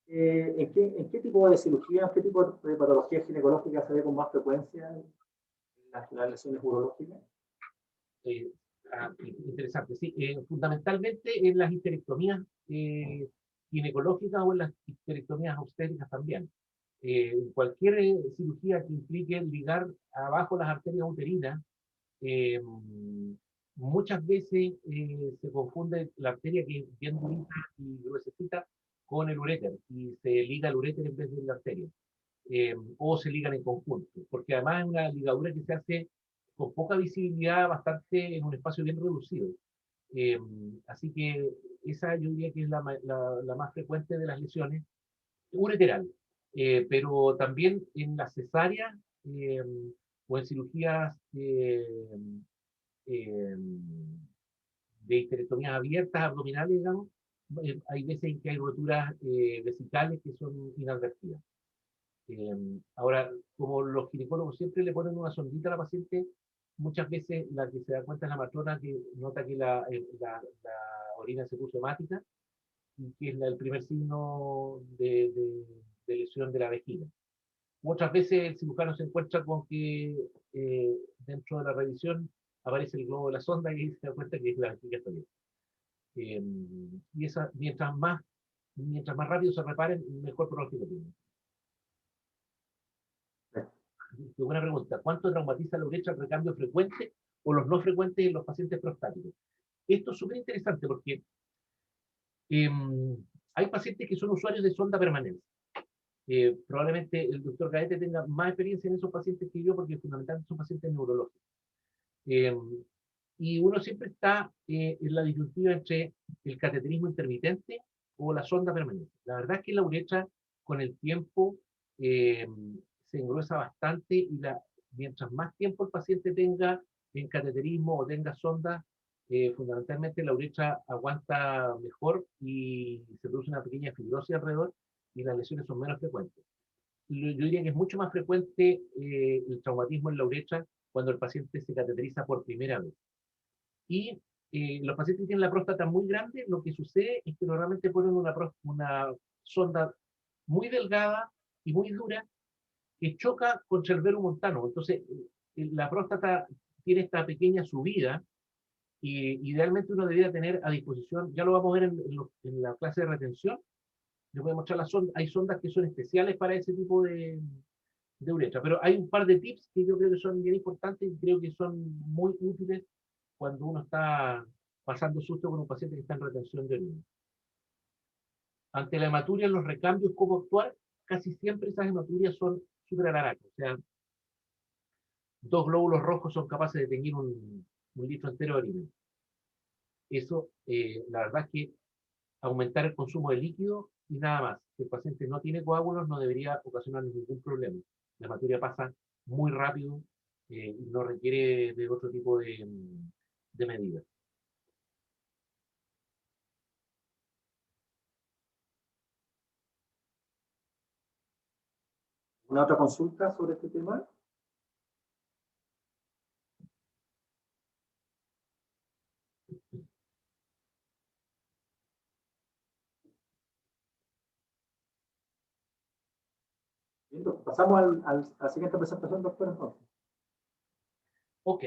¿en qué tipo de cirugía, en qué tipo de patología ginecológica se ve con más frecuencia en las lesiones urológicas? Interesante, sí. Fundamentalmente en las histerectomías ginecológicas o en las histerectomías obstétricas también. Cualquier cirugía que implique ligar abajo las arterias uterinas, muchas veces se confunde la arteria que es bien durita y gruesecita con el uréter y se liga el uréter en vez de la arteria. O se ligan en conjunto, porque además es una ligadura que se hace con poca visibilidad, bastante en un espacio bien reducido. Así que esa yo diría que es la más frecuente de las lesiones ureteral, pero también en la cesárea o en cirugías eh, de histerectomías abiertas, abdominales, digamos, hay veces en que hay roturas vesicales que son inadvertidas. Ahora, como los ginecólogos siempre le ponen una sondita a la paciente, muchas veces la que se da cuenta es la matrona que nota que la orina se puso hemática y que es el primer signo de lesión de la vejiga. Otras veces el cirujano se encuentra con que dentro de la revisión aparece el globo de la sonda y se da cuenta que es la vejiga está bien. Y esa, mientras más rápido se reparen, mejor pronóstico tienen. Qué buena pregunta. ¿Cuánto traumatiza la uretra el recambio frecuente o los no frecuentes en los pacientes prostáticos? Esto es súper interesante porque hay pacientes que son usuarios de sonda permanente. Probablemente el doctor Gaete tenga más experiencia en esos pacientes que yo porque fundamentalmente son pacientes neurológicos. Y uno siempre está en la disyuntiva entre el cateterismo intermitente o la sonda permanente. La verdad es que la uretra con el tiempo se engruesa bastante y mientras más tiempo el paciente tenga en cateterismo o tenga sonda, fundamentalmente la uretra aguanta mejor y se produce una pequeña fibrosis alrededor y las lesiones son menos frecuentes. Yo diría que es mucho más frecuente el traumatismo en la uretra cuando el paciente se cateteriza por primera vez. Y los pacientes que tienen la próstata muy grande, lo que sucede es que normalmente ponen una sonda muy delgada y muy dura que choca contra el velo montano. Entonces, la próstata tiene esta pequeña subida y idealmente uno debería tener a disposición, ya lo vamos a ver en la clase de retención, les voy a mostrar las sondas, hay sondas que son especiales para ese tipo de uretra, pero hay un par de tips que yo creo que son bien importantes y creo que son muy útiles cuando uno está pasando susto con un paciente que está en retención de orina. Ante la hematuria, en los recambios, ¿cómo actuar? Casi siempre esas hematurias son súper alaracas, o sea, 2 glóbulos rojos son capaces de teñir un litro entero de orina. Eso, la verdad es que aumentar el consumo de líquido y nada más. Si el paciente no tiene coágulos, no debería ocasionar ningún problema. La hematuria pasa muy rápido y no requiere de otro tipo de medidas. ¿Una otra consulta sobre este tema? Bien, pasamos a la siguiente presentación, doctor, entonces. Ok.